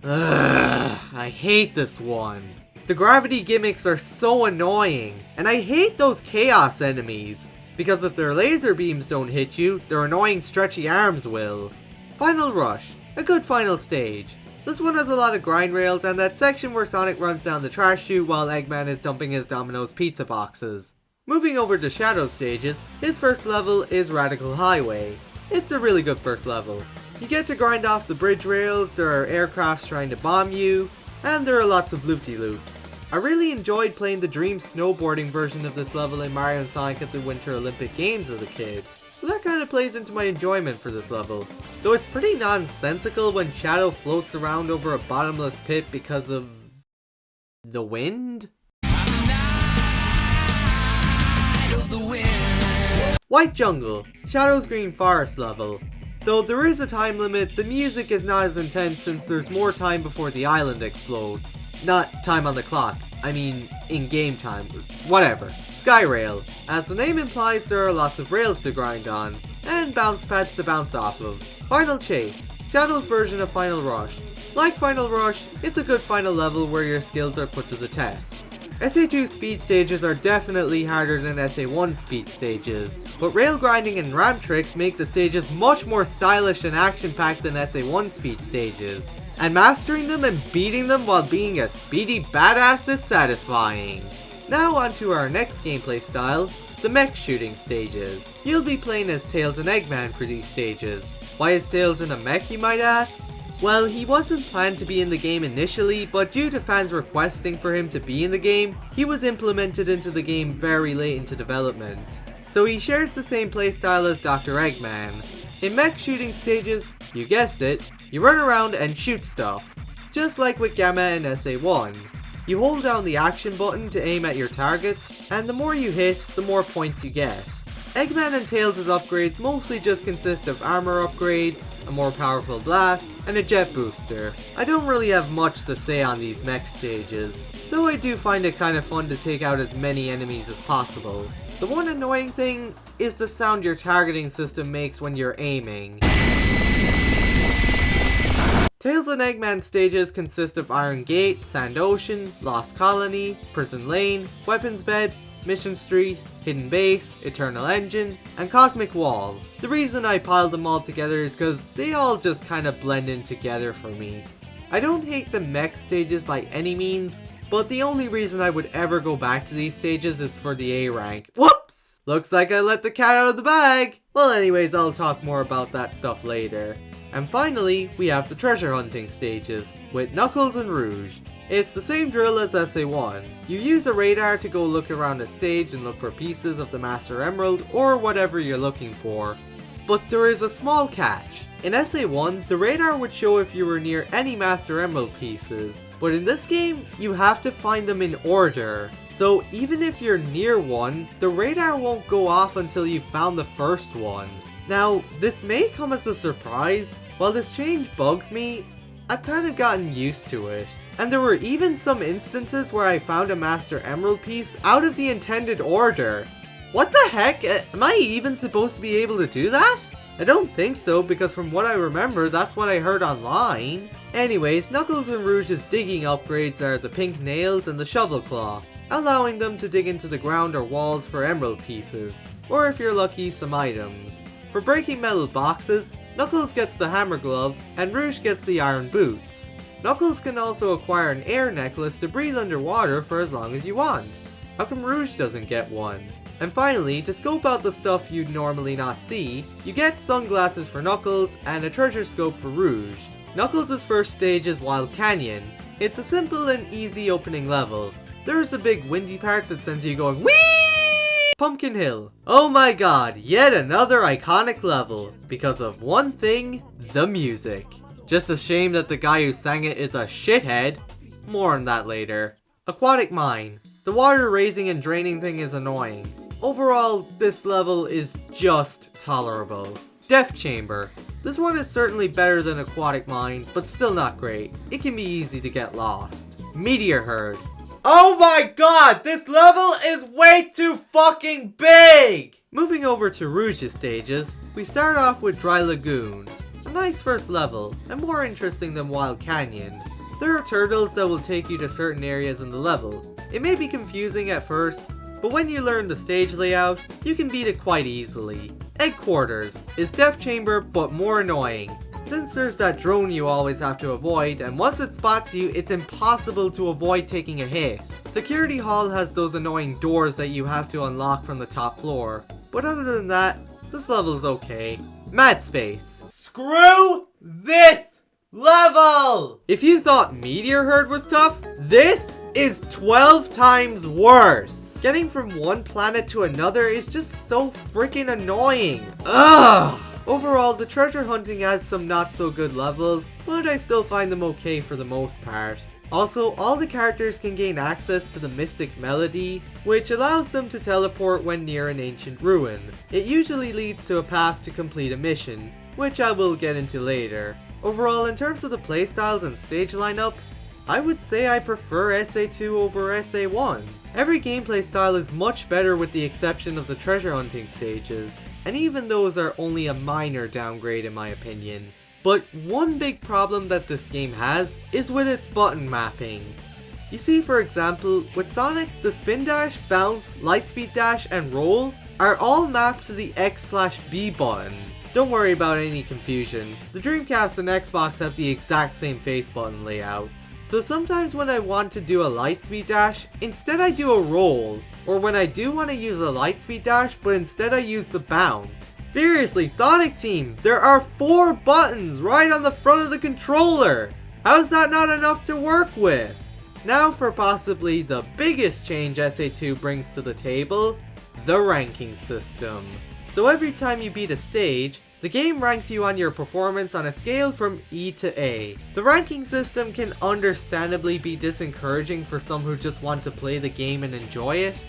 Ugh, I hate this one. The gravity gimmicks are so annoying, and I hate those chaos enemies, because if their laser beams don't hit you, their annoying stretchy arms will. Final Rush. A good final stage. This one has a lot of grind rails and that section where Sonic runs down the trash chute while Eggman is dumping his Domino's pizza boxes. Moving over to Shadow stages, his first level is Radical Highway. It's a really good first level. You get to grind off the bridge rails, there are aircrafts trying to bomb you, and there are lots of loop-de-loops. I really enjoyed playing the Dream snowboarding version of this level in Mario & Sonic at the Winter Olympic Games as a kid. So that kind of plays into my enjoyment for this level. Though it's pretty nonsensical when Shadow floats around over a bottomless pit because of The wind? White Jungle, Shadow's Green Forest level. Though there is a time limit, the music is not as intense since there's more time before the island explodes. Not time on the clock, I mean in-game time, whatever. Skyrail. As the name implies, there are lots of rails to grind on, and bounce pads to bounce off of. Final Chase, Shadow's version of Final Rush. Like Final Rush, it's a good final level where your skills are put to the test. SA2 speed stages are definitely harder than SA1 speed stages, but rail grinding and ramp tricks make the stages much more stylish and action-packed than SA1 speed stages. And mastering them and beating them while being a speedy badass is satisfying. Now on to our next gameplay style, the mech shooting stages. You'll be playing as Tails and Eggman for these stages. Why is Tails in a mech, you might ask? Well, he wasn't planned to be in the game initially, but due to fans requesting for him to be in the game, he was implemented into the game very late into development. So he shares the same playstyle as Dr. Eggman. In mech shooting stages, you guessed it, you run around and shoot stuff. Just like with Gamma and SA1. You hold down the action button to aim at your targets, and the more you hit, the more points you get. Eggman and Tails' upgrades mostly just consist of armor upgrades, a more powerful blast, and a jet booster. I don't really have much to say on these mech stages, though I do find it kind of fun to take out as many enemies as possible. The one annoying thing is the sound your targeting system makes when you're aiming. Tails and Eggman stages consist of Iron Gate, Sand Ocean, Lost Colony, Prison Lane, Weapons Bed, Mission Street, Hidden Base, Eternal Engine, and Cosmic Wall. The reason I piled them all together is because they all just kind of blend in together for me. I don't hate the mech stages by any means, but the only reason I would ever go back to these stages is for the A rank. Whoops! Looks like I let the cat out of the bag! Well anyways, I'll talk more about that stuff later. And finally, we have the treasure hunting stages, with Knuckles and Rouge. It's the same drill as SA1. You use a radar to go look around a stage and look for pieces of the Master Emerald or whatever you're looking for. But there is a small catch. In SA1, the radar would show if you were near any Master Emerald pieces, but in this game, you have to find them in order. So even if you're near one, the radar won't go off until you've found the first one. Now, this may come as a surprise. While this change bugs me, I've kind of gotten used to it. And there were even some instances where I found a Master Emerald piece out of the intended order. What the heck? Am I even supposed to be able to do that? I don't think so, because from what I remember, that's what I heard online. Anyways, Knuckles and Rouge's digging upgrades are the pink nails and the shovel claw, allowing them to dig into the ground or walls for emerald pieces, or if you're lucky, some items. For breaking metal boxes, Knuckles gets the hammer gloves, and Rouge gets the iron boots. Knuckles can also acquire an air necklace to breathe underwater for as long as you want. How come Rouge doesn't get one? And finally, to scope out the stuff you'd normally not see, you get sunglasses for Knuckles and a treasure scope for Rouge. Knuckles' first stage is Wild Canyon. It's a simple and easy opening level. There's a big windy part that sends you going whee! Pumpkin Hill. Oh my god, yet another iconic level, because of one thing, the music. Just a shame that the guy who sang it is a shithead. More on that later. Aquatic Mine. The water raising and draining thing is annoying. Overall, this level is just tolerable. Death Chamber. This one is certainly better than Aquatic Mine, but still not great. It can be easy to get lost. Meteor Herd. Oh my god, this level is way too fucking big! Moving over to Rouge's stages, we start off with Dry Lagoon. A nice first level, and more interesting than Wild Canyon. There are turtles that will take you to certain areas in the level. It may be confusing at first, but when you learn the stage layout, you can beat it quite easily. Egg Quarters is Death Chamber but more annoying. Since there's that drone you always have to avoid, and once it spots you, it's impossible to avoid taking a hit. Security Hall has those annoying doors that you have to unlock from the top floor. But other than that, this level is okay. Mad Space. Screw this level! If you thought Meteor Herd was tough, this is 12 times worse. Getting from one planet to another is just so freaking annoying. Ugh! Overall, the treasure hunting has some not so good levels, but I still find them okay for the most part. Also, all the characters can gain access to the Mystic Melody, which allows them to teleport when near an ancient ruin. It usually leads to a path to complete a mission, which I will get into later. Overall, in terms of the playstyles and stage lineup, I would say I prefer SA2 over SA1. Every gameplay style is much better with the exception of the treasure hunting stages, and even those are only a minor downgrade in my opinion. But one big problem that this game has is with its button mapping. You see, for example, with Sonic, the spin dash, bounce, lightspeed dash, and roll are all mapped to the X/B button. Don't worry about any confusion, the Dreamcast and Xbox have the exact same face button layouts. So sometimes when I want to do a lightspeed dash, instead I do a roll, or when I do want to use a lightspeed dash, but instead I use the bounce. Seriously, Sonic Team, there are 4 buttons right on the front of the controller! How is that not enough to work with? Now for possibly the biggest change SA2 brings to the table, the ranking system. So every time you beat a stage, the game ranks you on your performance on a scale from E to A. The ranking system can understandably be disencouraging for some who just want to play the game and enjoy it.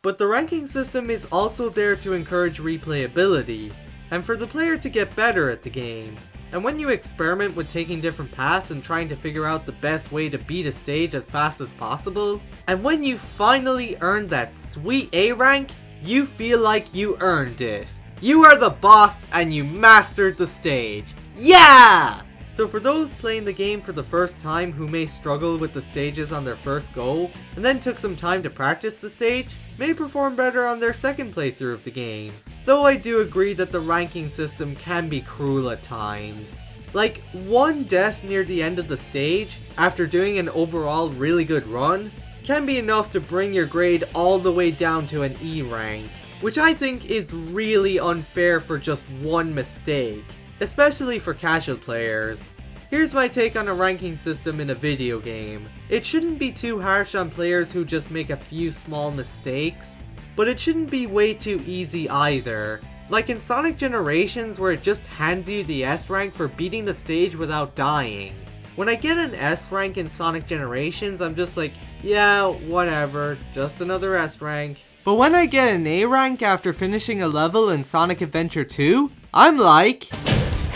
But the ranking system is also there to encourage replayability, and for the player to get better at the game. And when you experiment with taking different paths and trying to figure out the best way to beat a stage as fast as possible, and when you finally earn that sweet A rank, you feel like you earned it. You are the boss and you mastered the stage. Yeah! So for those playing the game for the first time who may struggle with the stages on their first go, and then took some time to practice the stage, may perform better on their second playthrough of the game. Though I do agree that the ranking system can be cruel at times. Like, one death near the end of the stage, after doing an overall really good run, can be enough to bring your grade all the way down to an E rank, which I think is really unfair for just one mistake, especially for casual players. Here's my take on a ranking system in a video game. It shouldn't be too harsh on players who just make a few small mistakes, but it shouldn't be way too easy either. Like in Sonic Generations, where it just hands you the S rank for beating the stage without dying. When I get an S rank in Sonic Generations, I'm just like, yeah, whatever, just another S rank. But when I get an A rank after finishing a level in Sonic Adventure 2, I'm like,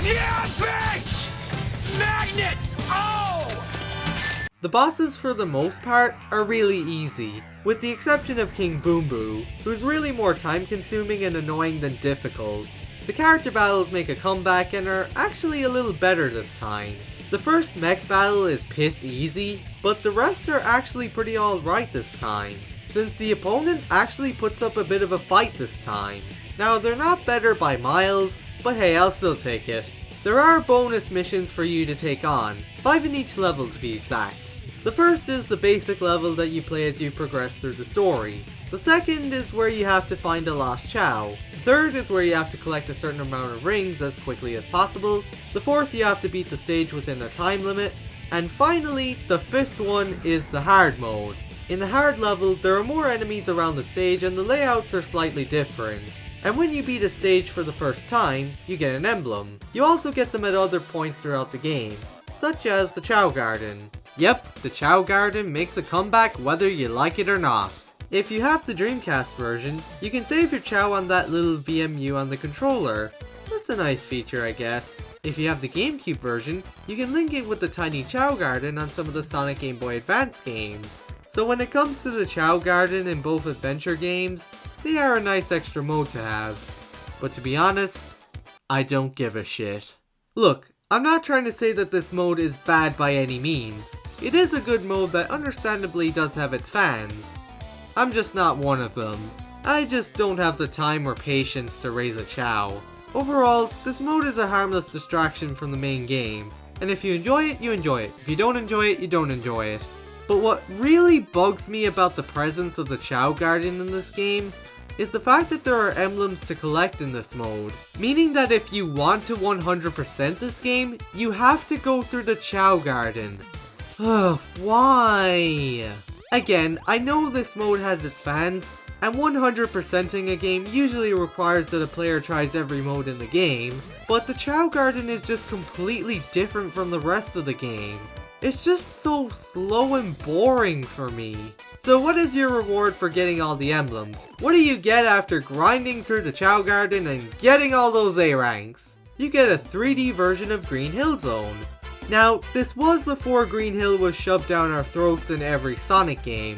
Yeah, bitch! Magnets! Oh! The bosses for the most part are really easy, with the exception of King Boom Boo, who's really more time consuming and annoying than difficult. The character battles make a comeback and are actually a little better this time. The first mech battle is piss easy, but the rest are actually pretty alright this time, since the opponent actually puts up a bit of a fight this time. Now they're not better by miles, but hey, I'll still take it. There are bonus missions for you to take on, 5 in each level to be exact. The first is the basic level that you play as you progress through the story. The second is where you have to find a lost Chao. The third is where you have to collect a certain amount of rings as quickly as possible. The fourth, you have to beat the stage within a time limit. And finally, the fifth one is the hard mode. In the hard level, there are more enemies around the stage and the layouts are slightly different. And when you beat a stage for the first time, you get an emblem. You also get them at other points throughout the game, such as the Chao Garden. Yep, the Chao Garden makes a comeback whether you like it or not. If you have the Dreamcast version, you can save your Chao on that little VMU on the controller. That's a nice feature, I guess. If you have the GameCube version, you can link it with the tiny Chao Garden on some of the Sonic Game Boy Advance games. So when it comes to the Chao Garden in both adventure games, they are a nice extra mode to have. But to be honest, I don't give a shit. Look, I'm not trying to say that this mode is bad by any means. It is a good mode that understandably does have its fans. I'm just not one of them. I just don't have the time or patience to raise a Chao. Overall, this mode is a harmless distraction from the main game, and if you enjoy it, you enjoy it. If you don't enjoy it, you don't enjoy it. But what really bugs me about the presence of the Chao Garden in this game is the fact that there are emblems to collect in this mode. Meaning that if you want to 100% this game, you have to go through the Chao Garden. Ugh, why? Again, I know this mode has its fans, and 100%ing a game usually requires that a player tries every mode in the game, but the Chao Garden is just completely different from the rest of the game. It's just so slow and boring for me. So what is your reward for getting all the emblems? What do you get after grinding through the Chao Garden and getting all those A ranks? You get a 3D version of Green Hill Zone. Now, this was before Green Hill was shoved down our throats in every Sonic game.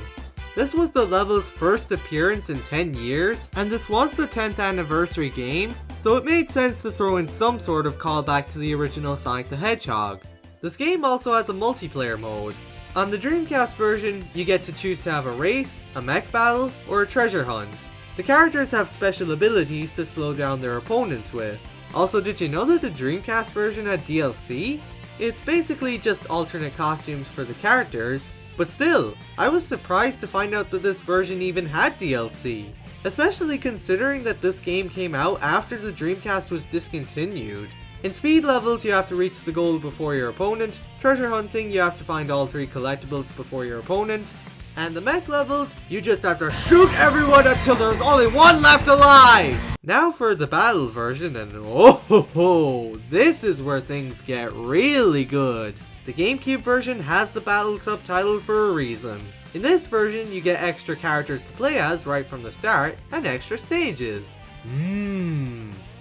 This was the level's first appearance in 10 years, and this was the 10th anniversary game, so it made sense to throw in some sort of callback to the original Sonic the Hedgehog. This game also has a multiplayer mode. On the Dreamcast version, you get to choose to have a race, a mech battle, or a treasure hunt. The characters have special abilities to slow down their opponents with. Also, did you know that the Dreamcast version had DLC? It's basically just alternate costumes for the characters, but still, I was surprised to find out that this version even had DLC. Especially considering that this game came out after the Dreamcast was discontinued. In speed levels, you have to reach the goal before your opponent, treasure hunting, you have to find all 3 collectibles before your opponent, and the mech levels, you just have to shoot everyone until there's only one left alive! Now for the battle version, and oh, this is where things get really good. The GameCube version has the battle subtitle for a reason. In this version, you get extra characters to play as right from the start, and extra stages.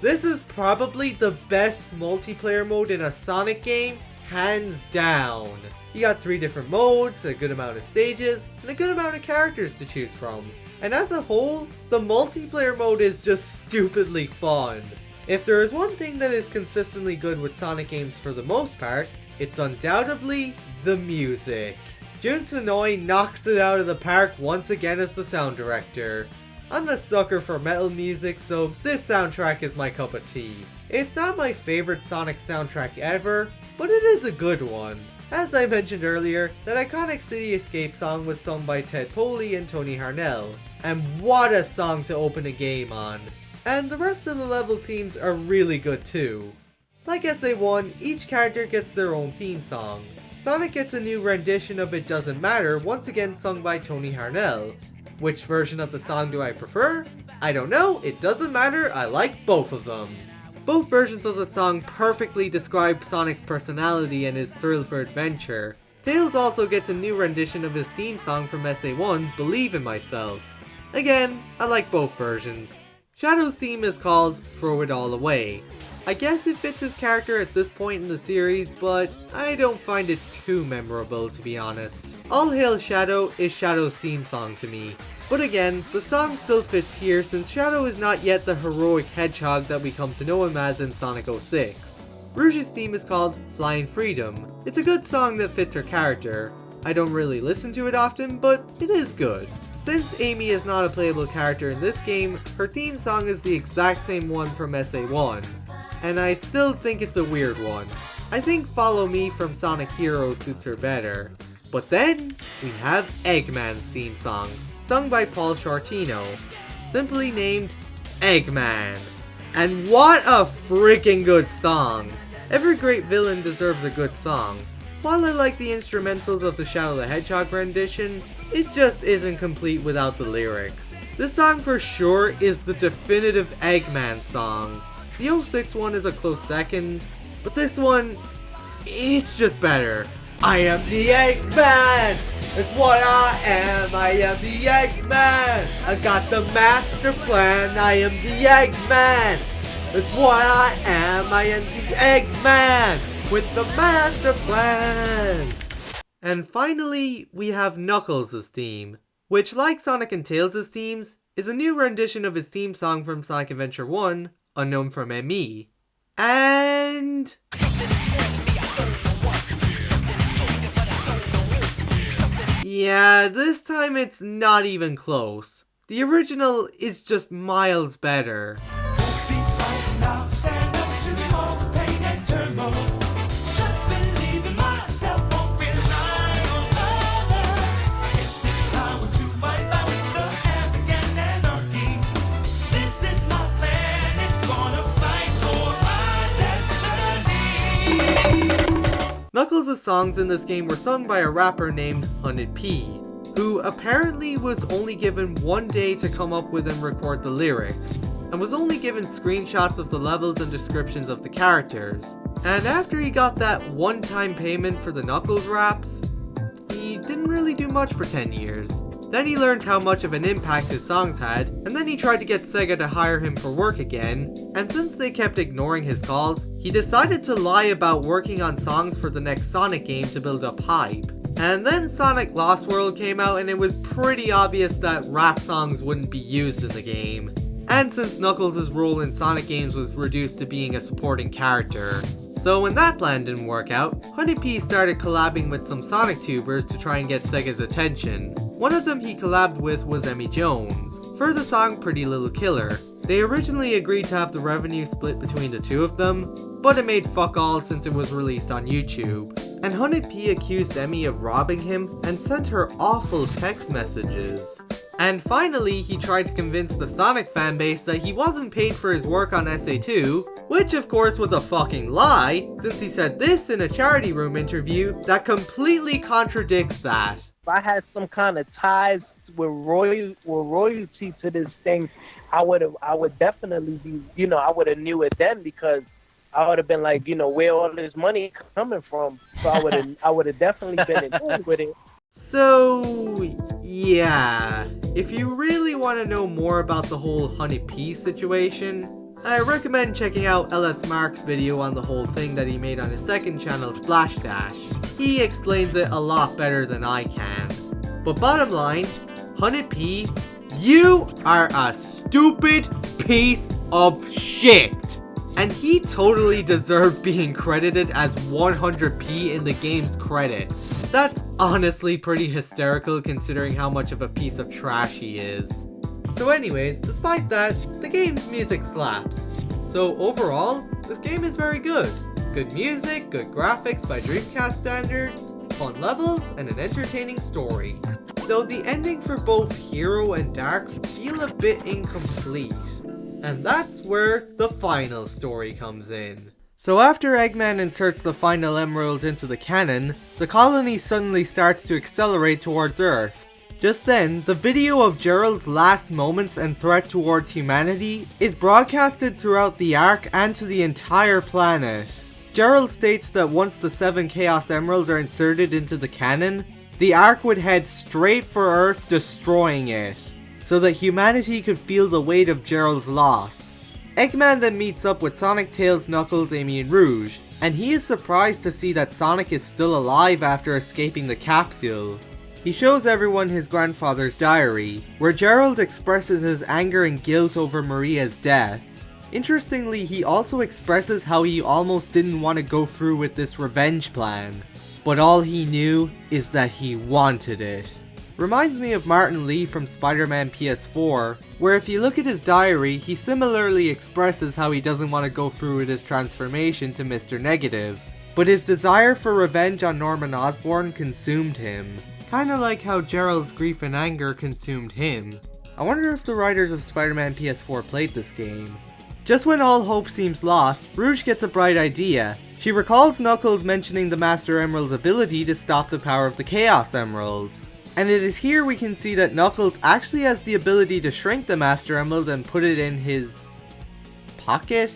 This is probably the best multiplayer mode in a Sonic game, hands down. You got 3 different modes, a good amount of stages, and a good amount of characters to choose from. And as a whole, the multiplayer mode is just stupidly fun. If there is one thing that is consistently good with Sonic games for the most part, it's undoubtedly the music. Jun Senoue knocks it out of the park once again as the sound director. I'm a sucker for metal music, so this soundtrack is my cup of tea. It's not my favorite Sonic soundtrack ever, but it is a good one. As I mentioned earlier, that iconic City Escape song was sung by Ted Poley and Tony Harnell, and what a song to open a game on. And the rest of the level themes are really good too. Like SA1, each character gets their own theme song. Sonic gets a new rendition of It Doesn't Matter, once again sung by Tony Harnell. Which version of the song do I prefer? I don't know, it doesn't matter, I like both of them. Both versions of the song perfectly describe Sonic's personality and his thrill for adventure. Tails also gets a new rendition of his theme song from SA1, Believe in Myself. Again, I like both versions. Shadow's theme is called Throw It All Away. I guess it fits his character at this point in the series, but I don't find it too memorable to be honest. All Hail Shadow is Shadow's theme song to me. But again, the song still fits here since Shadow is not yet the heroic hedgehog that we come to know him as in Sonic 06. Rouge's theme is called Flying Freedom. It's a good song that fits her character. I don't really listen to it often, but it is good. Since Amy is not a playable character in this game, her theme song is the exact same one from SA1. And I still think it's a weird one. I think Follow Me from Sonic Heroes suits her better. But then, we have Eggman's theme song, sung by Paul Shortino, simply named Eggman. And what a freaking good song! Every great villain deserves a good song. While I like the instrumentals of the Shadow the Hedgehog rendition, it just isn't complete without the lyrics. This song for sure is the definitive Eggman song. The 06 one is a close second, but this one, it's just better. I am the Eggman! It's what I am the Eggman! I got the master plan, I am the Eggman! It's what I am the Eggman! With the master plan! And finally, we have Knuckles' theme, which like Sonic and Tails' themes, is a new rendition of his theme song from Sonic Adventure 1, Unknown from ME. And... yeah, this time it's not even close. The original is just miles better. Knuckles' songs in this game were sung by a rapper named Hunted P, who apparently was only given 1 day to come up with and record the lyrics, and was only given screenshots of the levels and descriptions of the characters. And after he got that one-time payment for the Knuckles raps, he didn't really do much for 10 years. Then he learned how much of an impact his songs had, and then he tried to get Sega to hire him for work again, and since they kept ignoring his calls, he decided to lie about working on songs for the next Sonic game to build up hype. And then Sonic Lost World came out and it was pretty obvious that rap songs wouldn't be used in the game. And since Knuckles' role in Sonic games was reduced to being a supporting character. So when that plan didn't work out, Honeybee started collabing with some Sonic tubers to try and get Sega's attention. One of them he collabed with was Emmy Jones, for the song Pretty Little Killer. They originally agreed to have the revenue split between the two of them, but it made fuck all since it was released on YouTube. And Honeybee accused Emmy of robbing him and sent her awful text messages. And finally, he tried to convince the Sonic fanbase that he wasn't paid for his work on SA2, which of course was a fucking lie, since he said this in a Charity Room interview that completely contradicts that. If I had some kind of ties with royalty to this thing, I would definitely be, I would have knew it then, because I would have been like, where all this money coming from? So I would have definitely been in tune with it. So, yeah, if you really want to know more about the whole Honeybee situation, I recommend checking out LS Mark's video on the whole thing that he made on his second channel, Splash Dash. He explains it a lot better than I can. But bottom line, Honeybee, you are a stupid piece of shit! And he totally deserved being credited as 100p in the game's credits. That's honestly pretty hysterical considering how much of a piece of trash he is. So anyways, despite that, the game's music slaps. So overall, this game is very good. Good music, good graphics by Dreamcast standards, fun levels, and an entertaining story. Though the ending for both Hero and Dark feel a bit incomplete. And that's where the final story comes in. So after Eggman inserts the final emerald into the cannon, the colony suddenly starts to accelerate towards Earth. Just then, the video of Gerald's last moments and threat towards humanity is broadcasted throughout the Ark and to the entire planet. Gerald states that once the 7 Chaos Emeralds are inserted into the cannon, the Ark would head straight for Earth, destroying it, so that humanity could feel the weight of Gerald's loss. Eggman then meets up with Sonic, Tails, Knuckles, Amy, and Rouge, and he is surprised to see that Sonic is still alive after escaping the capsule. He shows everyone his grandfather's diary, where Gerald expresses his anger and guilt over Maria's death. Interestingly, he also expresses how he almost didn't want to go through with this revenge plan, but all he knew is that he wanted it. Reminds me of Martin Lee from Spider-Man PS4, where if you look at his diary, he similarly expresses how he doesn't want to go through with his transformation to Mr. Negative, but his desire for revenge on Norman Osborn consumed him. Kinda like how Gerald's grief and anger consumed him. I wonder if the writers of Spider-Man PS4 played this game. Just when all hope seems lost, Rouge gets a bright idea. She recalls Knuckles mentioning the Master Emerald's ability to stop the power of the Chaos Emeralds. And it is here we can see that Knuckles actually has the ability to shrink the Master Emerald and put it in his pocket?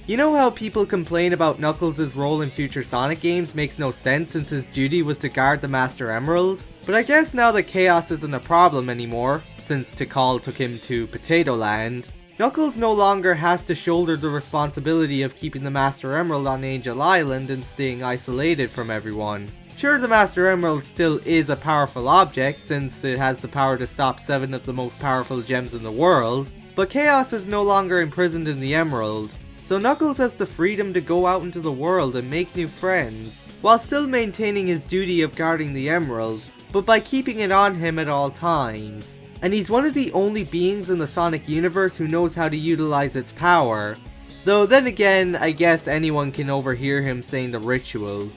You know how people complain about Knuckles' role in future Sonic games makes no sense since his duty was to guard the Master Emerald? But I guess now that Chaos isn't a problem anymore, since Tikal took him to Potato Land, Knuckles no longer has to shoulder the responsibility of keeping the Master Emerald on Angel Island and staying isolated from everyone. Sure, the Master Emerald still is a powerful object since it has the power to stop 7 of the most powerful gems in the world, but Chaos is no longer imprisoned in the Emerald, so Knuckles has the freedom to go out into the world and make new friends, while still maintaining his duty of guarding the Emerald, but by keeping it on him at all times. And he's one of the only beings in the Sonic universe who knows how to utilize its power, though then again, I guess anyone can overhear him saying the ritual.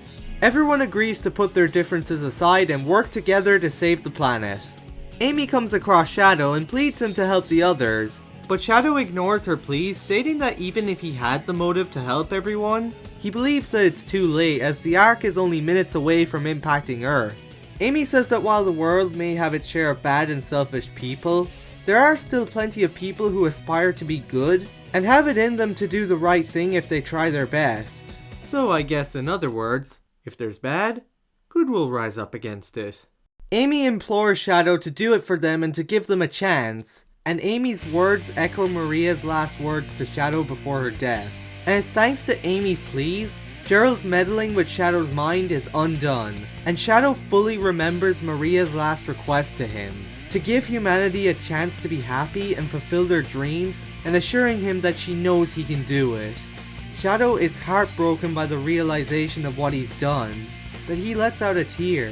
Everyone agrees to put their differences aside and work together to save the planet. Amy comes across Shadow and pleads him to help the others, but Shadow ignores her pleas, stating that even if he had the motive to help everyone, he believes that it's too late as the Ark is only minutes away from impacting Earth. Amy says that while the world may have its share of bad and selfish people, there are still plenty of people who aspire to be good and have it in them to do the right thing if they try their best. So I guess in other words, if there's bad, good will rise up against it. Amy implores Shadow to do it for them and to give them a chance, and Amy's words echo Maria's last words to Shadow before her death. And it's thanks to Amy's pleas, Gerald's meddling with Shadow's mind is undone, and Shadow fully remembers Maria's last request to him, to give humanity a chance to be happy and fulfill their dreams, and assuring him that she knows he can do it. Shadow is heartbroken by the realization of what he's done, but he lets out a tear.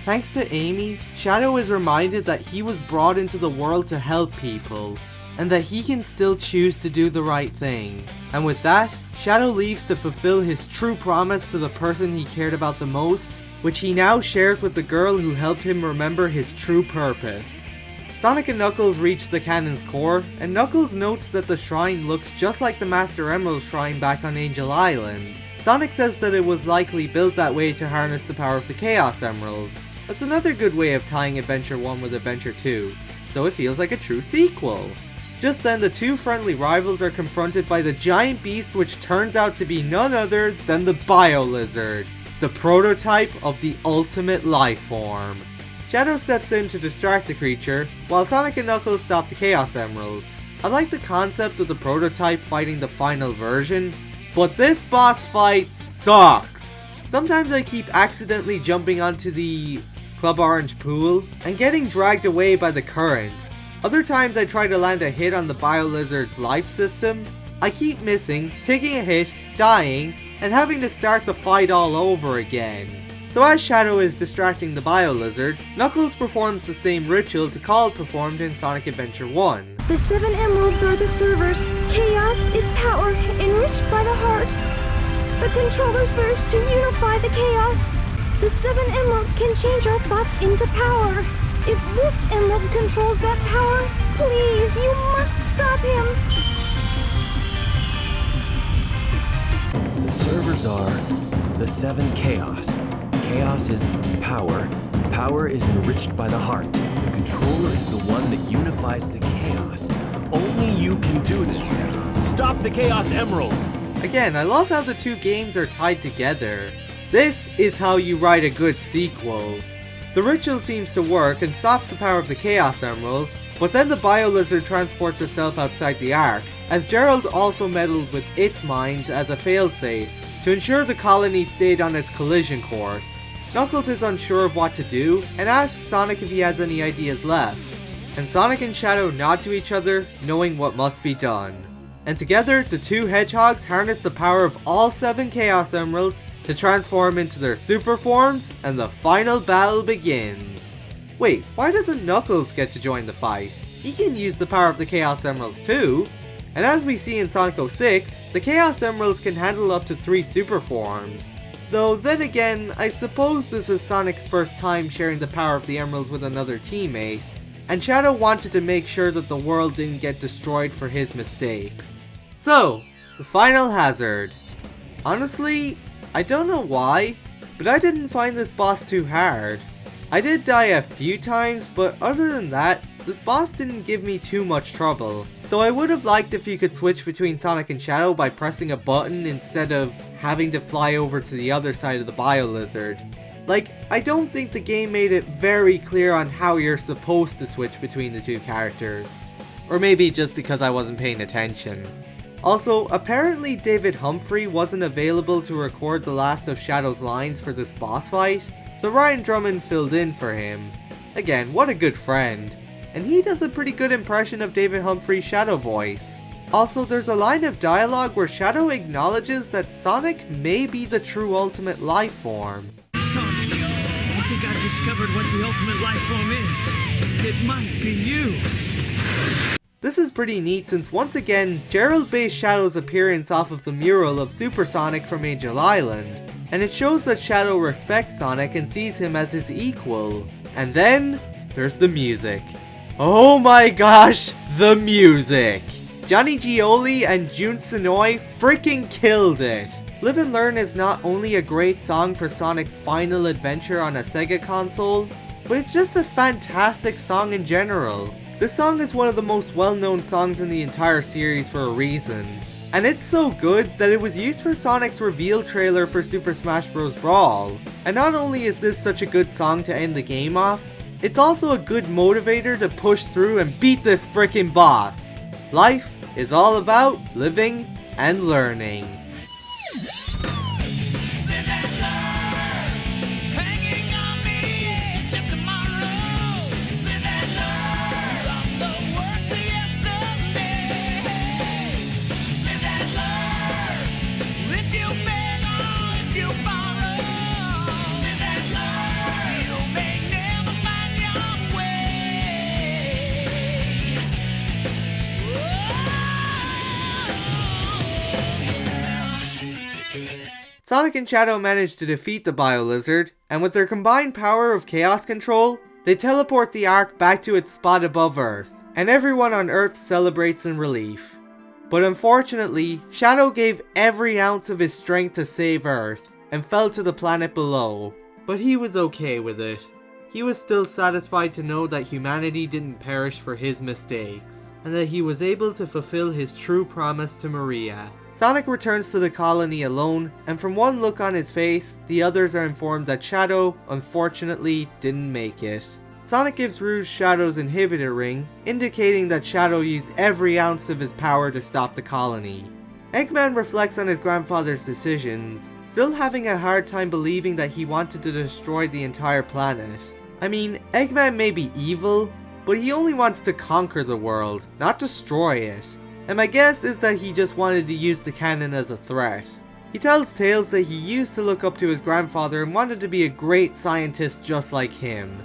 Thanks to Amy, Shadow is reminded that he was brought into the world to help people, and that he can still choose to do the right thing. And with that, Shadow leaves to fulfill his true promise to the person he cared about the most, which he now shares with the girl who helped him remember his true purpose. Sonic and Knuckles reach the cannon's core, and Knuckles notes that the shrine looks just like the Master Emerald shrine back on Angel Island. Sonic says that it was likely built that way to harness the power of the Chaos Emeralds. That's another good way of tying Adventure 1 with Adventure 2, so it feels like a true sequel. Just then, the two friendly rivals are confronted by the giant beast, which turns out to be none other than the Bio-Lizard, the prototype of the ultimate life form. Shadow steps in to distract the creature, while Sonic and Knuckles stop the Chaos Emeralds. I like the concept of the prototype fighting the final version, but this boss fight sucks! Sometimes I keep accidentally jumping onto the Club Orange pool and getting dragged away by the current. Other times I try to land a hit on the Bio-Lizard's life system. I keep missing, taking a hit, dying, and having to start the fight all over again. So as Shadow is distracting the Bio-Lizard, Knuckles performs the same ritual to Call performed in Sonic Adventure 1. The 7 emeralds are the servers. Chaos is power, enriched by the heart. The controller serves to unify the chaos. The 7 emeralds can change our thoughts into power. If this emerald controls that power, please, you must stop him. The servers are the 7 chaos. Chaos is power. Power is enriched by the heart. The controller is the one that unifies the chaos. Only you can do this. Stop the Chaos Emeralds! Again, I love how the two games are tied together. This is how you write a good sequel. The ritual seems to work and stops the power of the Chaos Emeralds, but then the Bio-Lizard transports itself outside the Ark, as Gerald also meddled with its mind as a failsafe, to ensure the colony stayed on its collision course. Knuckles is unsure of what to do, and asks Sonic if he has any ideas left, and Sonic and Shadow nod to each other, knowing what must be done. And together, the two hedgehogs harness the power of all 7 Chaos Emeralds to transform into their super forms, and the final battle begins. Wait, why doesn't Knuckles get to join the fight? He can use the power of the Chaos Emeralds too. And as we see in Sonic 06, the Chaos Emeralds can handle up to 3 super forms. Though then again, I suppose this is Sonic's first time sharing the power of the Emeralds with another teammate, and Shadow wanted to make sure that the world didn't get destroyed for his mistakes. So, the final hazard. Honestly, I don't know why, but I didn't find this boss too hard. I did die a few times, but other than that, this boss didn't give me too much trouble. Though I would have liked if you could switch between Sonic and Shadow by pressing a button instead of having to fly over to the other side of the Bio-Lizard. Like, I don't think the game made it very clear on how you're supposed to switch between the two characters. Or maybe just because I wasn't paying attention. Also, apparently David Humphrey wasn't available to record the last of Shadow's lines for this boss fight, so Ryan Drummond filled in for him. Again, what a good friend. And he does a pretty good impression of David Humphrey's Shadow voice. Also, there's a line of dialogue where Shadow acknowledges that Sonic may be the true ultimate life form. Sonic, I think I've discovered what the ultimate life form is. It might be you. This is pretty neat since once again, Gerald based Shadow's appearance off of the mural of Super Sonic from Angel Island, and it shows that Shadow respects Sonic and sees him as his equal. And then, there's the music. Oh my gosh, the music! Johnny Gioli and Jun Sonoy freaking killed it! Live and Learn is not only a great song for Sonic's final adventure on a Sega console, but it's just a fantastic song in general. This song is one of the most well-known songs in the entire series for a reason. And it's so good that it was used for Sonic's reveal trailer for Super Smash Bros. Brawl. And not only is this such a good song to end the game off, it's also a good motivator to push through and beat this frickin' boss. Life is all about living and learning. Sonic and Shadow manage to defeat the Bio-Lizard, and with their combined power of chaos control, they teleport the Ark back to its spot above Earth, and everyone on Earth celebrates in relief. But unfortunately, Shadow gave every ounce of his strength to save Earth, and fell to the planet below. But he was okay with it. He was still satisfied to know that humanity didn't perish for his mistakes, and that he was able to fulfill his true promise to Maria. Sonic returns to the colony alone, and from one look on his face, the others are informed that Shadow, unfortunately, didn't make it. Sonic gives Rouge Shadow's inhibitor ring, indicating that Shadow used every ounce of his power to stop the colony. Eggman reflects on his grandfather's decisions, still having a hard time believing that he wanted to destroy the entire planet. I mean, Eggman may be evil, but he only wants to conquer the world, not destroy it. And my guess is that he just wanted to use the cannon as a threat. He tells Tails that he used to look up to his grandfather and wanted to be a great scientist just like him.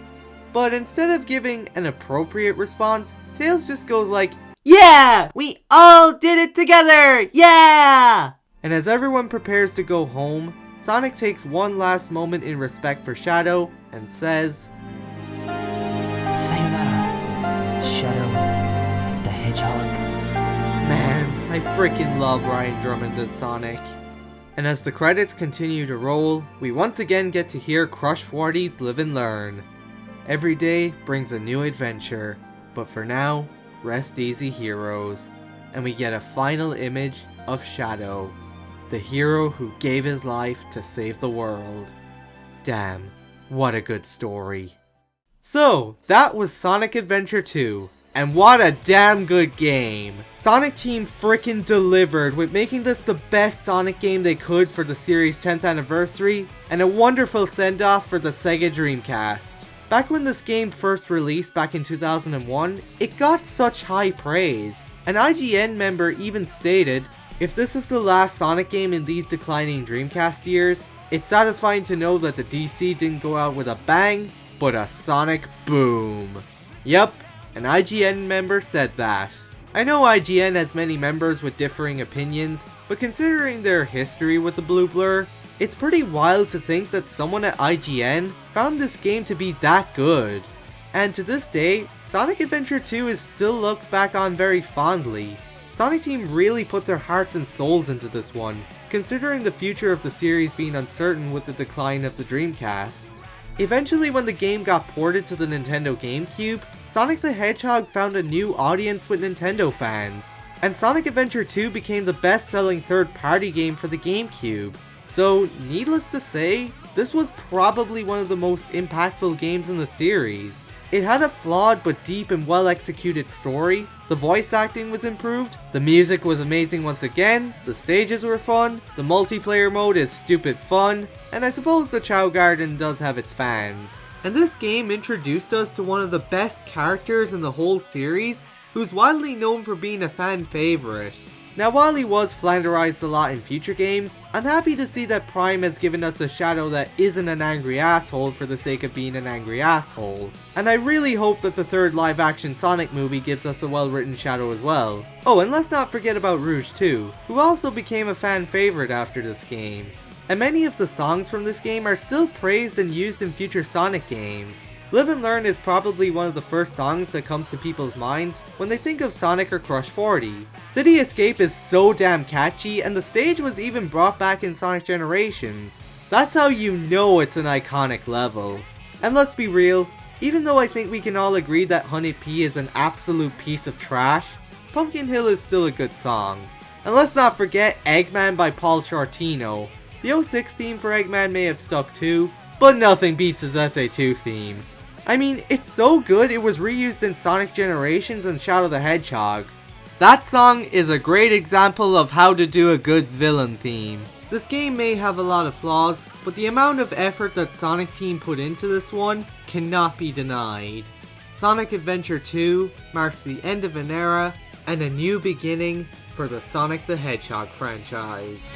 But instead of giving an appropriate response, Tails just goes like, "Yeah! We all did it together! Yeah!" And as everyone prepares to go home, Sonic takes one last moment in respect for Shadow and says, Sayonara, Shadow the Hedgehog. Man, I freaking love Ryan Drummond as Sonic. And as the credits continue to roll, we once again get to hear Crush 40's Live and Learn. Every day brings a new adventure, but for now, rest easy heroes. And we get a final image of Shadow, the hero who gave his life to save the world. Damn, what a good story. So, that was Sonic Adventure 2. And what a damn good game! Sonic Team frickin' delivered with making this the best Sonic game they could for the series' 10th anniversary, and a wonderful send-off for the Sega Dreamcast. Back when this game first released back in 2001, it got such high praise. An IGN member even stated, "If this is the last Sonic game in these declining Dreamcast years, it's satisfying to know that the DC didn't go out with a bang, but a Sonic boom." Yep. An IGN member said that. I know IGN has many members with differing opinions, but considering their history with the Blue Blur, it's pretty wild to think that someone at IGN found this game to be that good. And to this day, Sonic Adventure 2 is still looked back on very fondly. Sonic Team really put their hearts and souls into this one, considering the future of the series being uncertain with the decline of the Dreamcast. Eventually, when the game got ported to the Nintendo GameCube, Sonic the Hedgehog found a new audience with Nintendo fans, and Sonic Adventure 2 became the best-selling third-party game for the GameCube. So, needless to say, this was probably one of the most impactful games in the series. It had a flawed but deep and well-executed story, the voice acting was improved, the music was amazing once again, the stages were fun, the multiplayer mode is stupid fun, and I suppose the Chao Garden does have its fans. And this game introduced us to one of the best characters in the whole series, who's widely known for being a fan favorite. Now while he was flanderized a lot in future games, I'm happy to see that Prime has given us a Shadow that isn't an angry asshole for the sake of being an angry asshole. And I really hope that the third live action Sonic movie gives us a well written Shadow as well. Oh, and let's not forget about Rouge too, who also became a fan favorite after this game. And many of the songs from this game are still praised and used in future Sonic games. Live and Learn is probably one of the first songs that comes to people's minds when they think of Sonic or Crush 40. City Escape is so damn catchy, and the stage was even brought back in Sonic Generations. That's how you know it's an iconic level. And let's be real, even though I think we can all agree that Honey P is an absolute piece of trash, Pumpkin Hill is still a good song. And let's not forget Eggman by Paul Shortino. The 06 theme for Eggman may have stuck too, but nothing beats his SA2 theme. I mean, it's so good it was reused in Sonic Generations and Shadow the Hedgehog. That song is a great example of how to do a good villain theme. This game may have a lot of flaws, but the amount of effort that Sonic Team put into this one cannot be denied. Sonic Adventure 2 marks the end of an era and a new beginning for the Sonic the Hedgehog franchise.